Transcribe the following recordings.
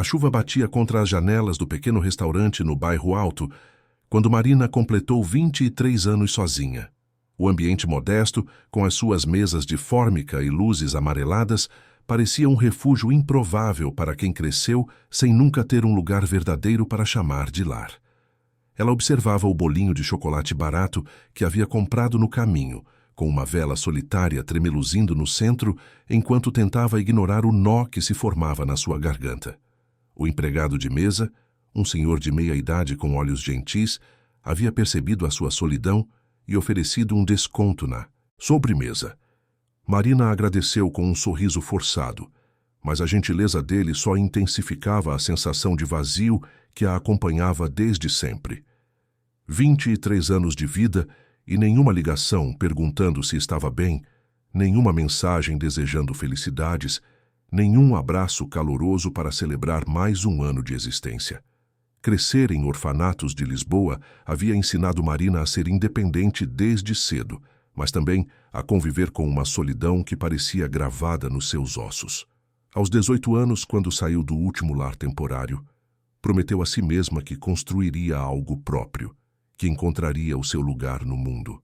A chuva batia contra as janelas do pequeno restaurante no bairro Alto, quando Marina completou 23 anos sozinha. O ambiente modesto, com as suas mesas de fórmica e luzes amareladas, parecia um refúgio improvável para quem cresceu sem nunca ter um lugar verdadeiro para chamar de lar. Ela observava o bolinho de chocolate barato que havia comprado no caminho, com uma vela solitária tremeluzindo no centro, enquanto tentava ignorar o nó que se formava na sua garganta. O empregado de mesa, um senhor de meia-idade com olhos gentis, havia percebido a sua solidão e oferecido um desconto na sobremesa. Marina agradeceu com um sorriso forçado, mas a gentileza dele só intensificava a sensação de vazio que a acompanhava desde sempre. 23 anos de vida e nenhuma ligação perguntando se estava bem, nenhuma mensagem desejando felicidades, nenhum abraço caloroso para celebrar mais um ano de existência. Crescer em orfanatos de Lisboa havia ensinado Marina a ser independente desde cedo, mas também a conviver com uma solidão que parecia gravada nos seus ossos. Aos 18 anos, quando saiu do último lar temporário, prometeu a si mesma que construiria algo próprio, que encontraria o seu lugar no mundo.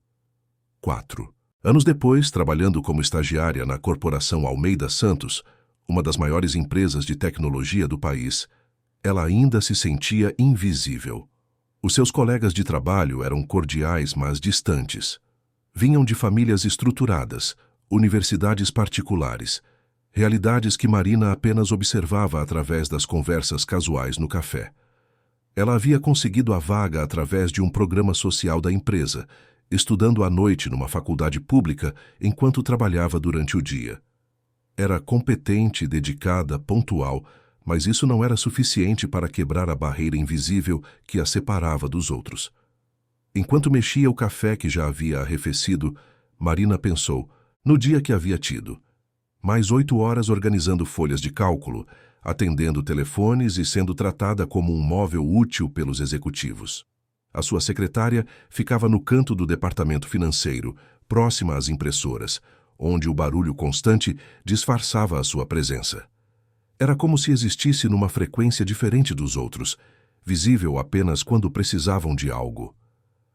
4 anos depois, trabalhando como estagiária na Corporação Almeida Santos, uma das maiores empresas de tecnologia do país, ela ainda se sentia invisível. Os seus colegas de trabalho eram cordiais, mas distantes. Vinham de famílias estruturadas, universidades particulares, realidades que Marina apenas observava através das conversas casuais no café. Ela havia conseguido a vaga através de um programa social da empresa, estudando à noite numa faculdade pública enquanto trabalhava durante o dia. Era competente, dedicada, pontual, mas isso não era suficiente para quebrar a barreira invisível que a separava dos outros. Enquanto mexia o café que já havia arrefecido, Marina pensou, no dia que havia tido. Mais 8 horas organizando folhas de cálculo, atendendo telefones e sendo tratada como um móvel útil pelos executivos. A sua secretária ficava no canto do departamento financeiro, próxima às impressoras, onde o barulho constante disfarçava a sua presença. Era como se existisse numa frequência diferente dos outros, visível apenas quando precisavam de algo.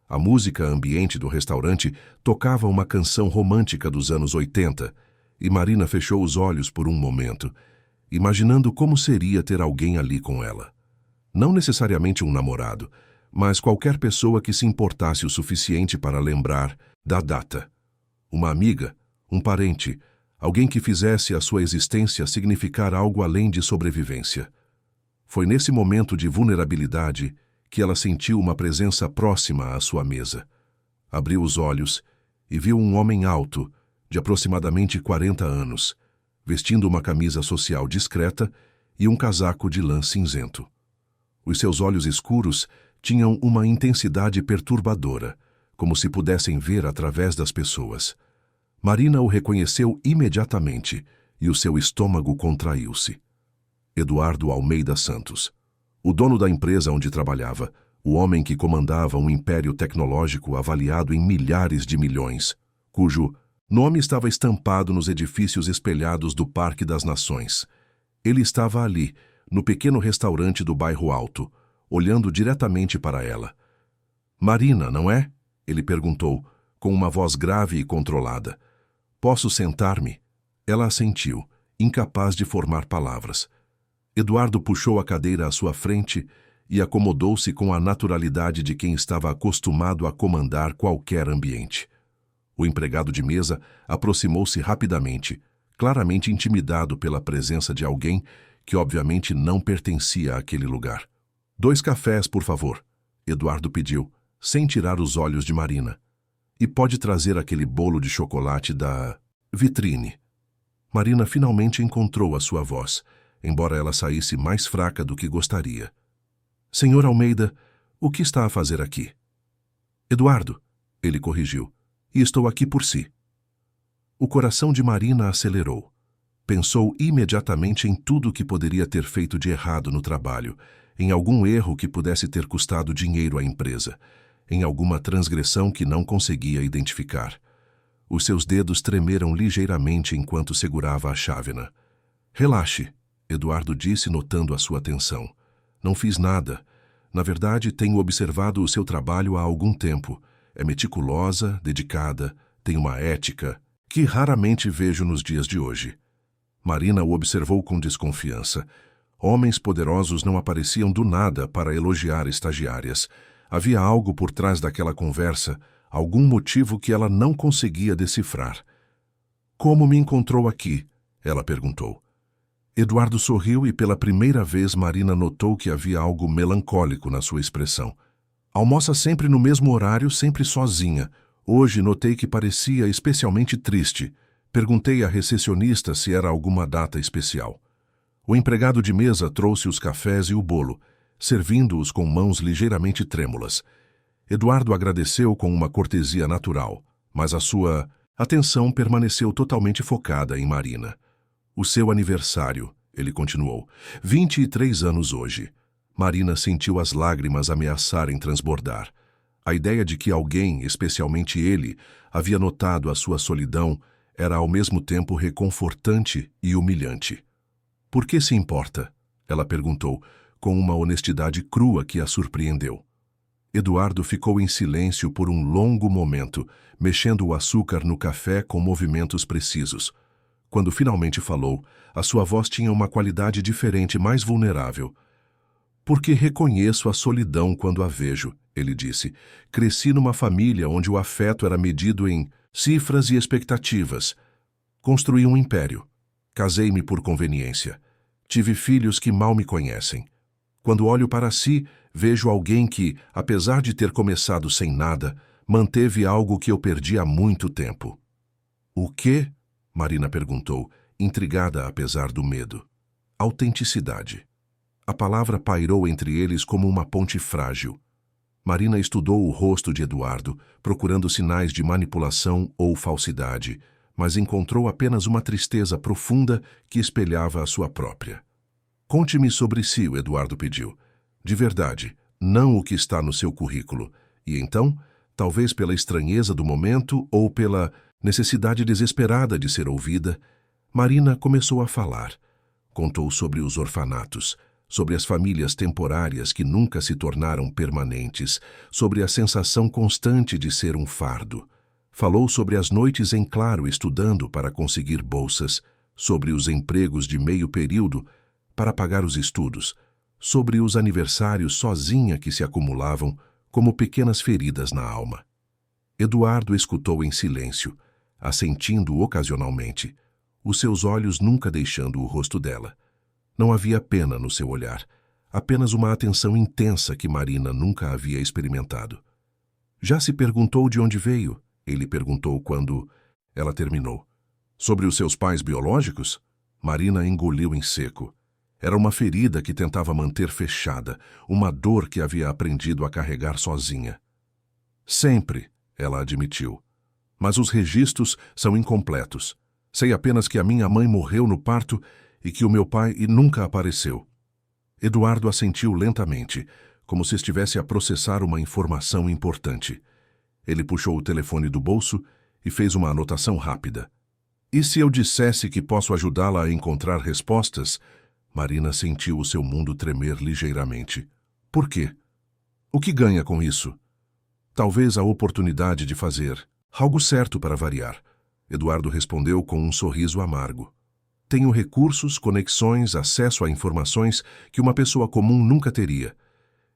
A música ambiente do restaurante tocava uma canção romântica dos anos 80, e Marina fechou os olhos por um momento, imaginando como seria ter alguém ali com ela. Não necessariamente um namorado, mas qualquer pessoa que se importasse o suficiente para lembrar da data. Uma amiga, um parente, alguém que fizesse a sua existência significar algo além de sobrevivência. Foi nesse momento de vulnerabilidade que ela sentiu uma presença próxima à sua mesa. Abriu os olhos e viu um homem alto, de aproximadamente 40 anos, vestindo uma camisa social discreta e um casaco de lã cinzento. Os seus olhos escuros tinham uma intensidade perturbadora, como se pudessem ver através das pessoas. Marina o reconheceu imediatamente e o seu estômago contraiu-se. Eduardo Almeida Santos. O dono da empresa onde trabalhava, o homem que comandava um império tecnológico avaliado em milhares de milhões, cujo nome estava estampado nos edifícios espelhados do Parque das Nações. Ele estava ali, no pequeno restaurante do bairro Alto, olhando diretamente para ela. "Marina, não é?" ele perguntou, com uma voz grave e controlada. "Posso sentar-me?" Ela assentiu, incapaz de formar palavras. Eduardo puxou a cadeira à sua frente e acomodou-se com a naturalidade de quem estava acostumado a comandar qualquer ambiente. O empregado de mesa aproximou-se rapidamente, claramente intimidado pela presença de alguém que obviamente não pertencia àquele lugar. "2 cafés, por favor", Eduardo pediu, sem tirar os olhos de Marina. "E pode trazer aquele bolo de chocolate da vitrine." Marina finalmente encontrou a sua voz, embora ela saísse mais fraca do que gostaria. "Senhor Almeida, o que está a fazer aqui?" "Eduardo", ele corrigiu, "e estou aqui por si." O coração de Marina acelerou. Pensou imediatamente em tudo o que poderia ter feito de errado no trabalho, em algum erro que pudesse ter custado dinheiro à empresa, em alguma transgressão que não conseguia identificar. Os seus dedos tremeram ligeiramente enquanto segurava a chávena. "Relaxe", Eduardo disse, notando a sua atenção. Não fiz nada. Na verdade, tenho observado o seu trabalho há algum tempo. É meticulosa, dedicada, tem uma ética que raramente vejo nos dias de hoje. Marina o observou com desconfiança. Homens poderosos não apareciam do nada para elogiar estagiárias. Havia algo por trás daquela conversa, algum motivo que ela não conseguia decifrar. Como me encontrou aqui? Ela perguntou. Eduardo sorriu e pela primeira vez Marina notou que havia algo melancólico na sua expressão. Almoça sempre no mesmo horário, sempre sozinha. Hoje notei que parecia especialmente triste. Perguntei à recepcionista se era alguma data especial. O empregado de mesa trouxe os cafés e o bolo, servindo-os com mãos ligeiramente trêmulas. Eduardo agradeceu com uma cortesia natural, mas a sua atenção permaneceu totalmente focada em Marina. O seu aniversário, ele continuou. 23 anos hoje. Marina sentiu as lágrimas ameaçarem transbordar. A ideia de que alguém, especialmente ele, havia notado a sua solidão era ao mesmo tempo reconfortante e humilhante. Por que se importa? Ela perguntou, com uma honestidade crua que a surpreendeu. Eduardo ficou em silêncio por um longo momento, mexendo o açúcar no café com movimentos precisos. Quando finalmente falou, a sua voz tinha uma qualidade diferente, mais vulnerável. Porque reconheço a solidão quando a vejo, ele disse. Cresci numa família onde o afeto era medido em cifras e expectativas. Construí um império. Casei-me por conveniência. Tive filhos que mal me conhecem. Quando olho para si, vejo alguém que, apesar de ter começado sem nada, manteve algo que eu perdi há muito tempo. O quê? Marina perguntou, intrigada apesar do medo. Autenticidade. A palavra pairou entre eles como uma ponte frágil. Marina estudou o rosto de Eduardo, procurando sinais de manipulação ou falsidade, mas encontrou apenas uma tristeza profunda que espelhava a sua própria. Conte-me sobre si, Eduardo pediu. De verdade, não o que está no seu currículo. E então, talvez pela estranheza do momento ou pela necessidade desesperada de ser ouvida, Marina começou a falar. Contou sobre os orfanatos, sobre as famílias temporárias que nunca se tornaram permanentes, sobre a sensação constante de ser um fardo. Falou sobre as noites em claro estudando para conseguir bolsas, sobre os empregos de meio período para pagar os estudos, sobre os aniversários sozinha que se acumulavam como pequenas feridas na alma. Eduardo escutou em silêncio, assentindo ocasionalmente, os seus olhos nunca deixando o rosto dela. Não havia pena no seu olhar, apenas uma atenção intensa que Marina nunca havia experimentado. Já se perguntou de onde veio? Ele perguntou quando ela terminou. Sobre os seus pais biológicos? Marina engoliu em seco. Era uma ferida que tentava manter fechada, uma dor que havia aprendido a carregar sozinha. Sempre, ela admitiu. Mas os registros são incompletos. Sei apenas que a minha mãe morreu no parto e que o meu pai nunca apareceu. Eduardo assentiu lentamente, como se estivesse a processar uma informação importante. Ele puxou o telefone do bolso e fez uma anotação rápida. E se eu dissesse que posso ajudá-la a encontrar respostas? Marina sentiu o seu mundo tremer ligeiramente. Por quê? O que ganha com isso? Talvez a oportunidade de fazer algo certo para variar. Eduardo respondeu com um sorriso amargo. Tenho recursos, conexões, acesso a informações que uma pessoa comum nunca teria.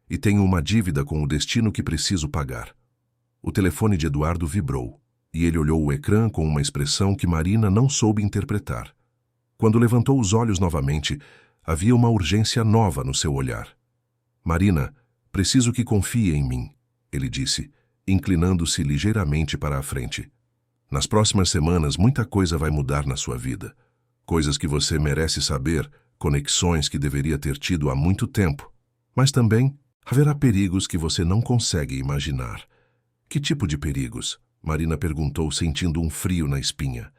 E tenho uma dívida com o destino que preciso pagar. O telefone de Eduardo vibrou, e ele olhou o ecrã com uma expressão que Marina não soube interpretar. Quando levantou os olhos novamente, havia uma urgência nova no seu olhar. Marina, preciso que confie em mim, ele disse, inclinando-se ligeiramente para a frente. Nas próximas semanas, muita coisa vai mudar na sua vida. Coisas que você merece saber, conexões que deveria ter tido há muito tempo. Mas também haverá perigos que você não consegue imaginar. Que tipo de perigos? Marina perguntou, sentindo um frio na espinha.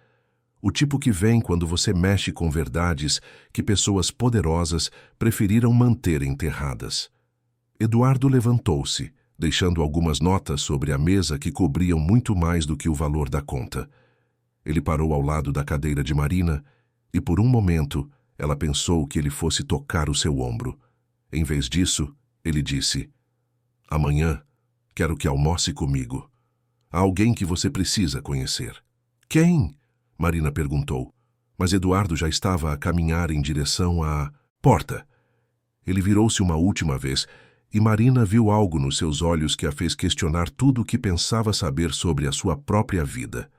O tipo que vem quando você mexe com verdades que pessoas poderosas preferiram manter enterradas. Eduardo levantou-se, deixando algumas notas sobre a mesa que cobriam muito mais do que o valor da conta. Ele parou ao lado da cadeira de Marina e, por um momento, Ela pensou que ele fosse tocar o seu ombro. Em vez disso, ele disse: "Amanhã, quero que almoce comigo. Há alguém que você precisa conhecer." "Quem?" Marina perguntou, mas Eduardo já estava a caminhar em direção à porta. Ele virou-se uma última vez e Marina viu algo nos seus olhos que a fez questionar tudo o que pensava saber sobre a sua própria vida.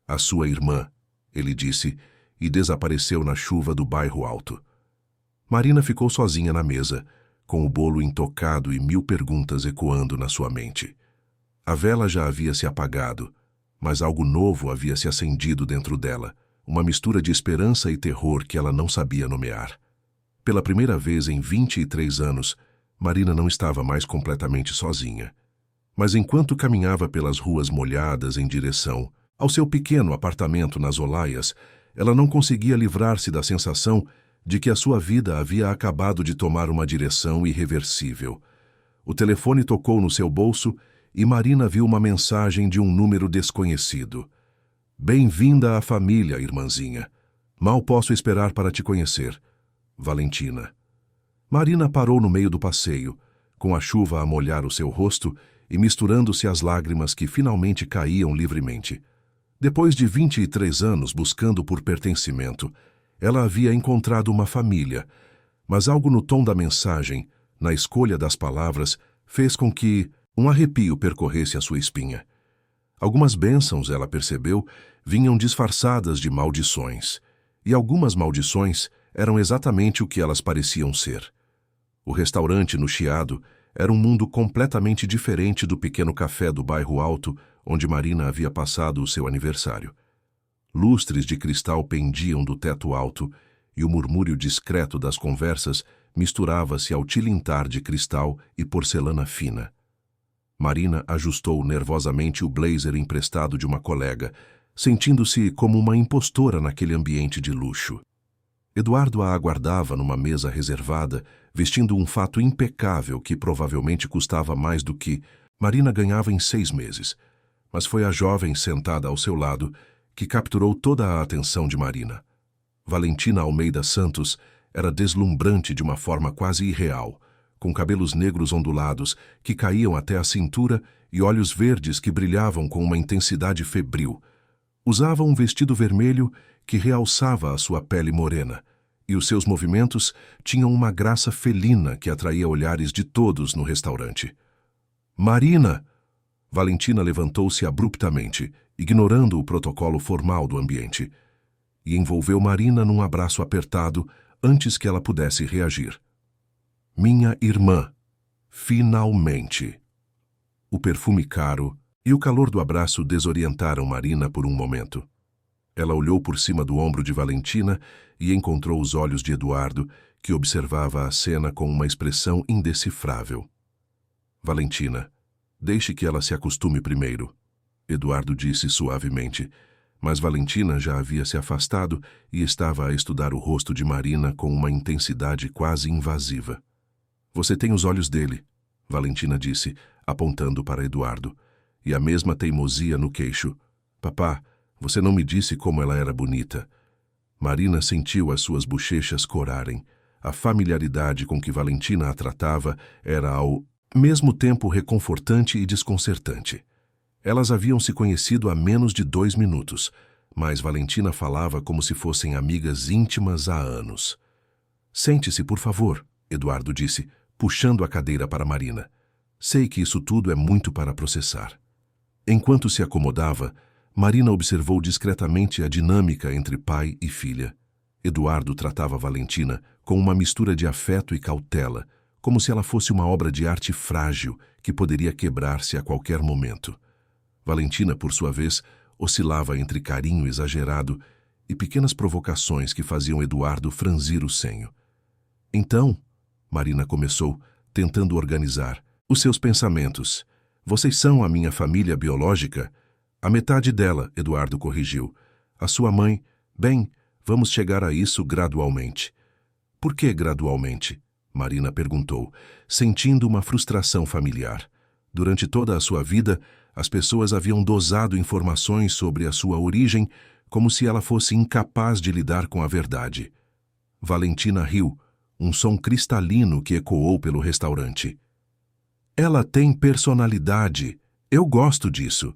"A sua irmã", ele disse, e desapareceu na chuva do bairro alto. Marina ficou sozinha na mesa, com o bolo intocado e 1000 perguntas ecoando na sua mente. A vela já havia se apagado, mas algo novo havia se acendido dentro dela, uma mistura de esperança e terror que ela não sabia nomear. Pela primeira vez em 23 anos, Marina não estava mais completamente sozinha. Mas enquanto caminhava pelas ruas molhadas em direção ao seu pequeno apartamento nas Olaias, ela não conseguia livrar-se da sensação de que a sua vida havia acabado de tomar uma direção irreversível. O telefone tocou no seu bolso e Marina viu uma mensagem de um número desconhecido. "Bem-vinda à família, irmãzinha. Mal posso esperar para te conhecer. Valentina." Marina parou no meio do passeio, com a chuva a molhar o seu rosto e misturando-se às lágrimas que finalmente caíam livremente. Depois de 23 anos buscando por pertencimento, ela havia encontrado uma família, mas algo no tom da mensagem, na escolha das palavras, fez com que um arrepio percorresse a sua espinha. Algumas bênçãos, ela percebeu, vinham disfarçadas de maldições, e algumas maldições eram exatamente o que elas pareciam ser. O restaurante no Chiado era um mundo completamente diferente do pequeno café do bairro alto onde Marina havia passado o seu aniversário. Lustres de cristal pendiam do teto alto e o murmúrio discreto das conversas misturava-se ao tilintar de cristal e porcelana fina. Marina ajustou nervosamente o blazer emprestado de uma colega, sentindo-se como uma impostora naquele ambiente de luxo. Eduardo a aguardava numa mesa reservada, vestindo um fato impecável que provavelmente custava mais do que Marina ganhava em 6 meses. Mas foi a jovem sentada ao seu lado que capturou toda a atenção de Marina. Valentina Almeida Santos era deslumbrante de uma forma quase irreal, com cabelos negros ondulados que caíam até a cintura e olhos verdes que brilhavam com uma intensidade febril. Usava um vestido vermelho que realçava a sua pele morena, e os seus movimentos tinham uma graça felina que atraía olhares de todos no restaurante. "Marina!" Valentina levantou-se abruptamente, ignorando o protocolo formal do ambiente, e envolveu Marina num abraço apertado antes que ela pudesse reagir. "Minha irmã, finalmente!" O perfume caro e o calor do abraço desorientaram Marina por um momento. Ela olhou por cima do ombro de Valentina e encontrou os olhos de Eduardo, que observava a cena com uma expressão indecifrável. "Valentina, deixe que ela se acostume primeiro", Eduardo disse suavemente, mas Valentina já havia se afastado e estava a estudar o rosto de Marina com uma intensidade quase invasiva. "Você tem os olhos dele", Valentina disse, apontando para Eduardo, e a mesma teimosia no queixo. "Papá, você não me disse como ela era bonita." Marina sentiu as suas bochechas corarem. A familiaridade com que Valentina a tratava era ao mesmo tempo reconfortante e desconcertante. Elas haviam se conhecido há menos de 2 minutos, mas Valentina falava como se fossem amigas íntimas há anos. "Sente-se, por favor", Eduardo disse, puxando a cadeira para Marina. "Sei que isso tudo é muito para processar." Enquanto se acomodava, Marina observou discretamente a dinâmica entre pai e filha. Eduardo tratava Valentina com uma mistura de afeto e cautela, como se ela fosse uma obra de arte frágil que poderia quebrar-se a qualquer momento. Valentina, por sua vez, oscilava entre carinho exagerado e pequenas provocações que faziam Eduardo franzir o senho. "Então", Marina começou, tentando organizar os seus pensamentos. "Vocês são a minha família biológica?" "A metade dela", Eduardo corrigiu. "A sua mãe, bem, vamos chegar a isso gradualmente." "Por que gradualmente?" Marina perguntou, sentindo uma frustração familiar. Durante toda a sua vida, as pessoas haviam dosado informações sobre a sua origem como se ela fosse incapaz de lidar com a verdade. Valentina riu, um som cristalino que ecoou pelo restaurante. Ela tem personalidade. Eu gosto disso.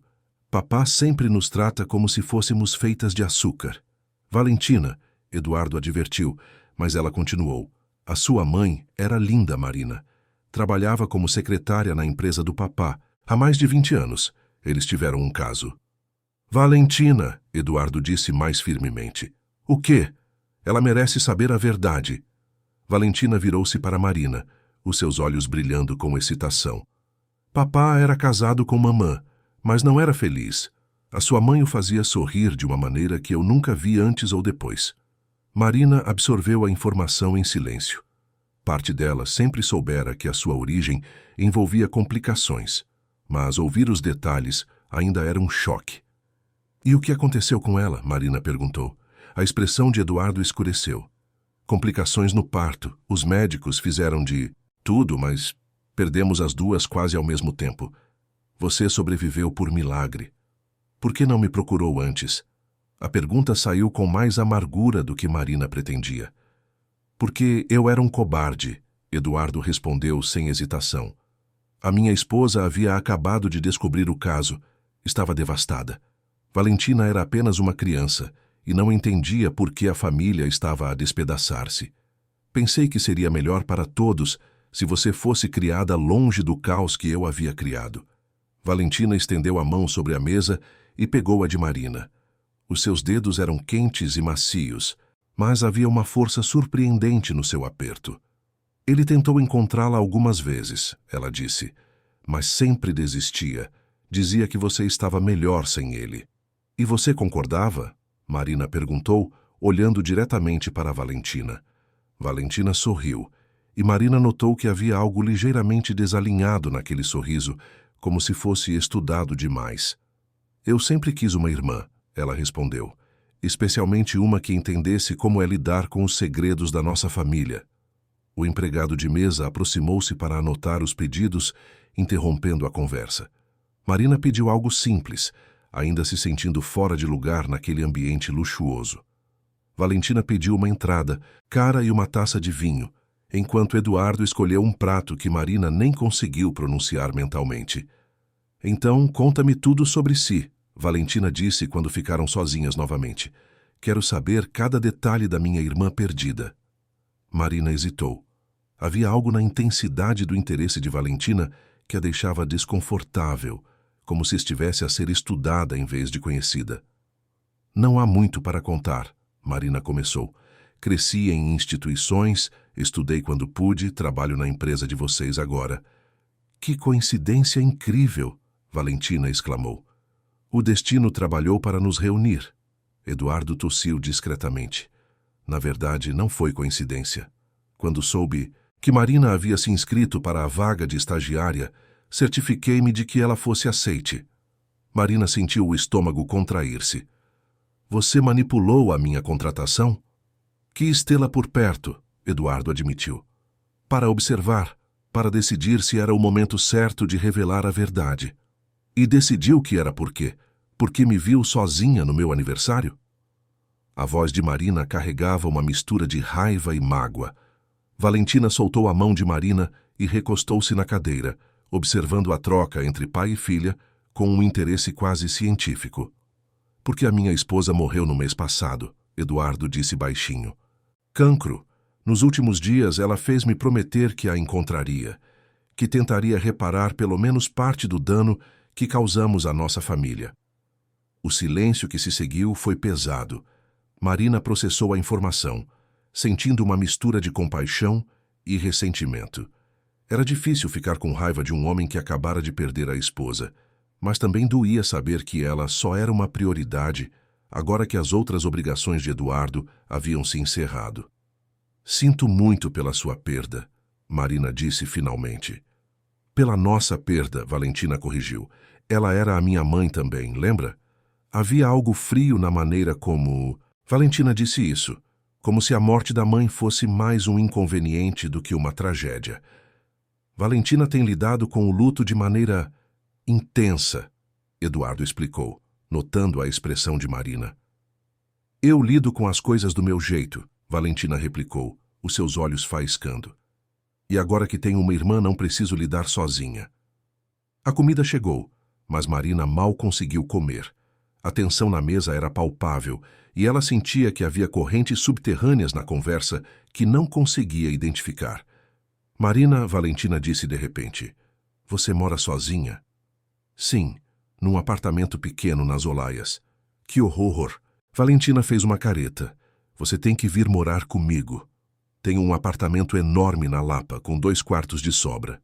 Papá sempre nos trata como se fôssemos feitas de açúcar. Valentina, Eduardo advertiu, mas ela continuou. A sua mãe era linda, Marina. Trabalhava como secretária na empresa do papá. Há mais de 20 anos. Eles tiveram um caso. Valentina, Eduardo disse mais firmemente. O quê? Ela merece saber a verdade. Valentina virou-se para Marina, os seus olhos brilhando com excitação. Papá era casado com mamã, mas não era feliz. A sua mãe o fazia sorrir de uma maneira que eu nunca vi antes ou depois. Marina absorveu a informação em silêncio. Parte dela sempre soubera que a sua origem envolvia complicações, mas ouvir os detalhes ainda era um choque. E o que aconteceu com ela? Marina perguntou. A expressão de Eduardo escureceu. Complicações no parto. Os médicos fizeram de tudo, mas perdemos as duas quase ao mesmo tempo. Você sobreviveu por milagre. Por que não me procurou antes? A pergunta saiu com mais amargura do que Marina pretendia. Porque eu era um cobarde, Eduardo respondeu sem hesitação. A minha esposa havia acabado de descobrir o caso. Estava devastada. Valentina era apenas uma criança e não entendia por que a família estava a despedaçar-se. Pensei que seria melhor para todos se você fosse criada longe do caos que eu havia criado. Valentina estendeu a mão sobre a mesa e pegou a de Marina. Os seus dedos eram quentes e macios, mas havia uma força surpreendente no seu aperto. Ele tentou encontrá-la algumas vezes, ela disse, mas sempre desistia. Dizia que você estava melhor sem ele. E você concordava? Marina perguntou, olhando diretamente para Valentina. Valentina sorriu, e Marina notou que havia algo ligeiramente desalinhado naquele sorriso, como se fosse estudado demais. Eu sempre quis uma irmã, ela respondeu, especialmente uma que entendesse como é lidar com os segredos da nossa família. O empregado de mesa aproximou-se para anotar os pedidos, interrompendo a conversa. Marina pediu algo simples, ainda se sentindo fora de lugar naquele ambiente luxuoso. Valentina pediu uma entrada, cara e uma taça de vinho, enquanto Eduardo escolheu um prato que Marina nem conseguiu pronunciar mentalmente. Então, conta-me tudo sobre si, Valentina disse quando ficaram sozinhas novamente. Quero saber cada detalhe da minha irmã perdida. Marina hesitou. Havia algo na intensidade do interesse de Valentina que a deixava desconfortável, como se estivesse a ser estudada em vez de conhecida. Não há muito para contar, Marina começou. Cresci em instituições, estudei quando pude, trabalho na empresa de vocês agora. Que coincidência incrível, Valentina exclamou. O destino trabalhou para nos reunir. Eduardo tossiu discretamente. Na verdade, não foi coincidência. Quando soube que Marina havia se inscrito para a vaga de estagiária, certifiquei-me de que ela fosse aceite. Marina sentiu o estômago contrair-se. Você manipulou a minha contratação? Quis tê-la por perto, Eduardo admitiu. Para observar, para decidir se era o momento certo de revelar a verdade. E decidiu que era por quê? Porque me viu sozinha no meu aniversário? A voz de Marina carregava uma mistura de raiva e mágoa. Valentina soltou a mão de Marina e recostou-se na cadeira, observando a troca entre pai e filha com um interesse quase científico. Porque a minha esposa morreu no mês passado, Eduardo disse baixinho. Cancro. Nos últimos dias ela fez-me prometer que a encontraria, que tentaria reparar pelo menos parte do dano que causamos à nossa família. O silêncio que se seguiu foi pesado. Marina processou a informação, sentindo uma mistura de compaixão e ressentimento. Era difícil ficar com raiva de um homem que acabara de perder a esposa, mas também doía saber que ela só era uma prioridade agora que as outras obrigações de Eduardo haviam se encerrado. Sinto muito pela sua perda, Marina disse finalmente. Pela nossa perda, Valentina corrigiu. Ela era a minha mãe também, lembra? Havia algo frio na maneira como... Valentina disse isso, como se a morte da mãe fosse mais um inconveniente do que uma tragédia. Valentina tem lidado com o luto de maneira intensa, Eduardo explicou, notando a expressão de Marina. Eu lido com as coisas do meu jeito, Valentina replicou, os seus olhos faiscando. E agora que tenho uma irmã, não preciso lidar sozinha. A comida chegou, mas Marina mal conseguiu comer. A tensão na mesa era palpável e ela sentia que havia correntes subterrâneas na conversa que não conseguia identificar. Marina, Valentina disse de repente, você mora sozinha? Sim, num apartamento pequeno nas Olaias. Que horror! Valentina fez uma careta. Você tem que vir morar comigo. Tenho um apartamento enorme na Lapa, com 2 quartos de sobra.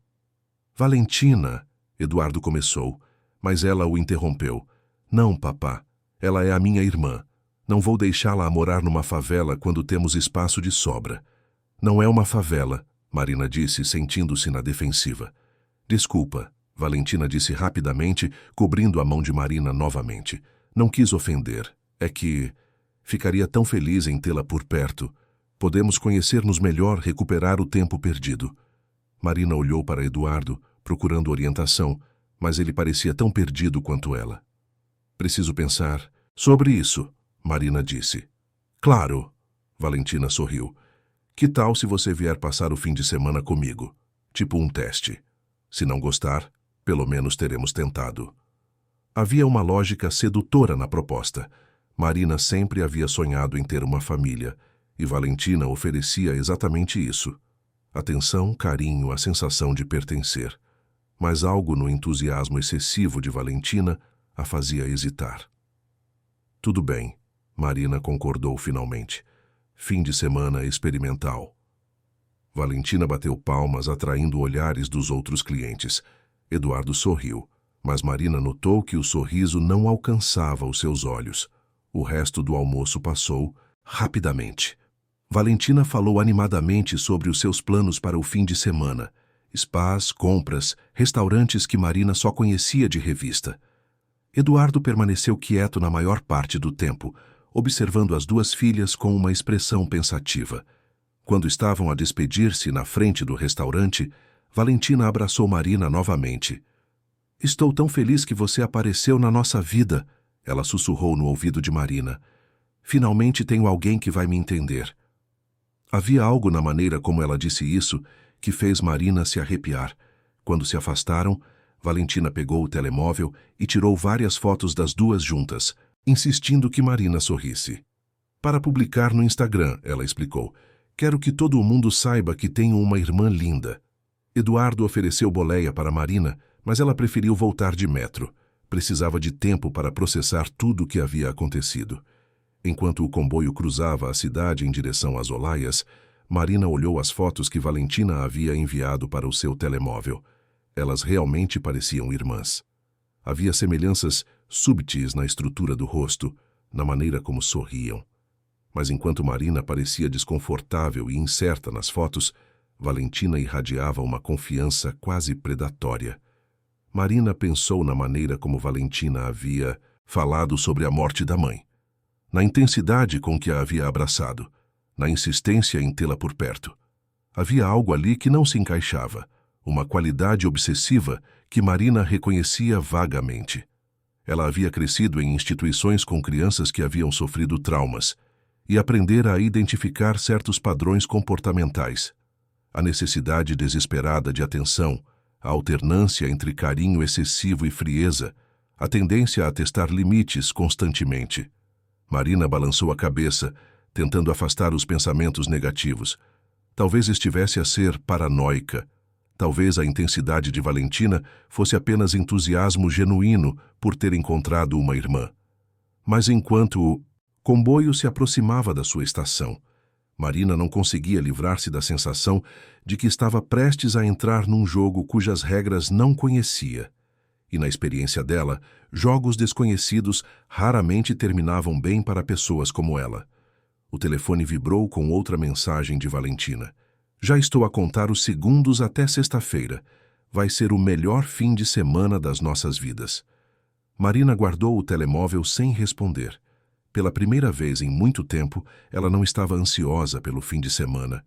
Valentina, Eduardo começou, mas ela o interrompeu. Não, papá, ela é a minha irmã. Não vou deixá-la morar numa favela quando temos espaço de sobra. Não é uma favela, Marina disse, sentindo-se na defensiva. Desculpa, Valentina disse rapidamente, cobrindo a mão de Marina novamente. Não quis ofender. É que ficaria tão feliz em tê-la por perto. Podemos conhecer-nos melhor, recuperar o tempo perdido. Marina olhou para Eduardo, procurando orientação, mas ele parecia tão perdido quanto ela. Preciso pensar sobre isso, Marina disse. Claro, Valentina sorriu. Que tal se você vier passar o fim de semana comigo? Tipo um teste. Se não gostar, pelo menos teremos tentado. Havia uma lógica sedutora na proposta. Marina sempre havia sonhado em ter uma família, e Valentina oferecia exatamente isso. Atenção, carinho, a sensação de pertencer. Mas algo no entusiasmo excessivo de Valentina a fazia hesitar. Tudo bem, Marina concordou finalmente. Fim de semana experimental. Valentina bateu palmas, atraindo olhares dos outros clientes. Eduardo sorriu, mas Marina notou que o sorriso não alcançava os seus olhos. O resto do almoço passou rapidamente. Valentina falou animadamente sobre os seus planos para o fim de semana. Spas, compras, restaurantes que Marina só conhecia de revista. Eduardo permaneceu quieto na maior parte do tempo, observando as 2 filhas com uma expressão pensativa. Quando estavam a despedir-se na frente do restaurante, Valentina abraçou Marina novamente. Estou tão feliz que você apareceu na nossa vida, ela sussurrou no ouvido de Marina. Finalmente tenho alguém que vai me entender. Havia algo na maneira como ela disse isso que fez Marina se arrepiar. Quando se afastaram, Valentina pegou o telemóvel e tirou várias fotos das 2 juntas, insistindo que Marina sorrisse. Para publicar no Instagram, ela explicou. Quero que todo mundo saiba que tenho uma irmã linda. Eduardo ofereceu boleia para Marina, mas ela preferiu voltar de metro. Precisava de tempo para processar tudo o que havia acontecido. Enquanto o comboio cruzava a cidade em direção às Olaias, Marina olhou as fotos que Valentina havia enviado para o seu telemóvel. Elas realmente pareciam irmãs. Havia semelhanças súbitas na estrutura do rosto, na maneira como sorriam. Mas enquanto Marina parecia desconfortável e incerta nas fotos, Valentina irradiava uma confiança quase predatória. Marina pensou na maneira como Valentina havia falado sobre a morte da mãe, na intensidade com que a havia abraçado, na insistência em tê-la por perto. Havia algo ali que não se encaixava, uma qualidade obsessiva que Marina reconhecia vagamente. Ela havia crescido em instituições com crianças que haviam sofrido traumas e aprendera a identificar certos padrões comportamentais. A necessidade desesperada de atenção, a alternância entre carinho excessivo e frieza, a tendência a testar limites constantemente. Marina balançou a cabeça, tentando afastar os pensamentos negativos. Talvez estivesse a ser paranoica. Talvez a intensidade de Valentina fosse apenas entusiasmo genuíno por ter encontrado uma irmã. Mas enquanto o comboio se aproximava da sua estação, Marina não conseguia livrar-se da sensação de que estava prestes a entrar num jogo cujas regras não conhecia. E na experiência dela, jogos desconhecidos raramente terminavam bem para pessoas como ela. O telefone vibrou com outra mensagem de Valentina. Já estou a contar os segundos até sexta-feira. Vai ser o melhor fim de semana das nossas vidas. Marina guardou o telemóvel sem responder. Pela primeira vez em muito tempo, ela não estava ansiosa pelo fim de semana.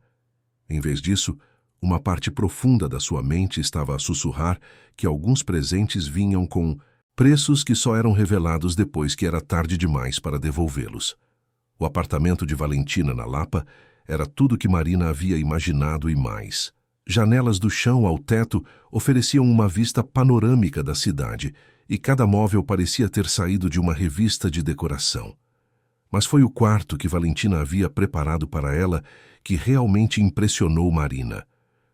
Em vez disso, uma parte profunda da sua mente estava a sussurrar que alguns presentes vinham com preços que só eram revelados depois que era tarde demais para devolvê-los. O apartamento de Valentina na Lapa Era tudo que Marina havia imaginado e mais. Janelas do chão ao teto ofereciam uma vista panorâmica da cidade, e cada móvel parecia ter saído de uma revista de decoração. Mas foi o quarto que Valentina havia preparado para ela que realmente impressionou Marina.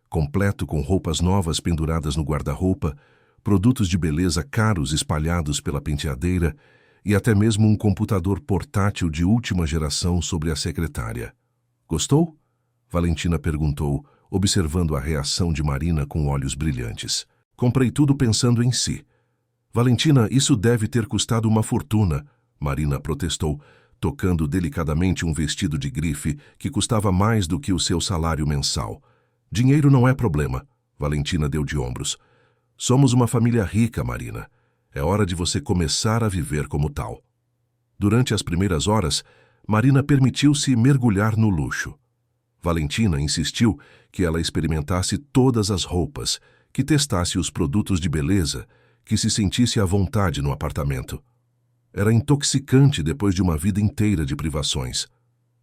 Completo com roupas novas penduradas no guarda-roupa, produtos de beleza caros espalhados pela penteadeira e até mesmo um computador portátil de última geração sobre a secretária. "Gostou?" Valentina perguntou, observando a reação de Marina com olhos brilhantes. "Comprei tudo pensando em si." "Valentina, isso deve ter custado uma fortuna", Marina protestou, tocando delicadamente um vestido de grife que custava mais do que o seu salário mensal. "Dinheiro não é problema", Valentina deu de ombros. "Somos uma família rica, Marina. É hora de você começar a viver como tal." Durante as primeiras horas, Marina permitiu-se mergulhar no luxo. Valentina insistiu que ela experimentasse todas as roupas, que testasse os produtos de beleza, que se sentisse à vontade no apartamento. Era intoxicante depois de uma vida inteira de privações.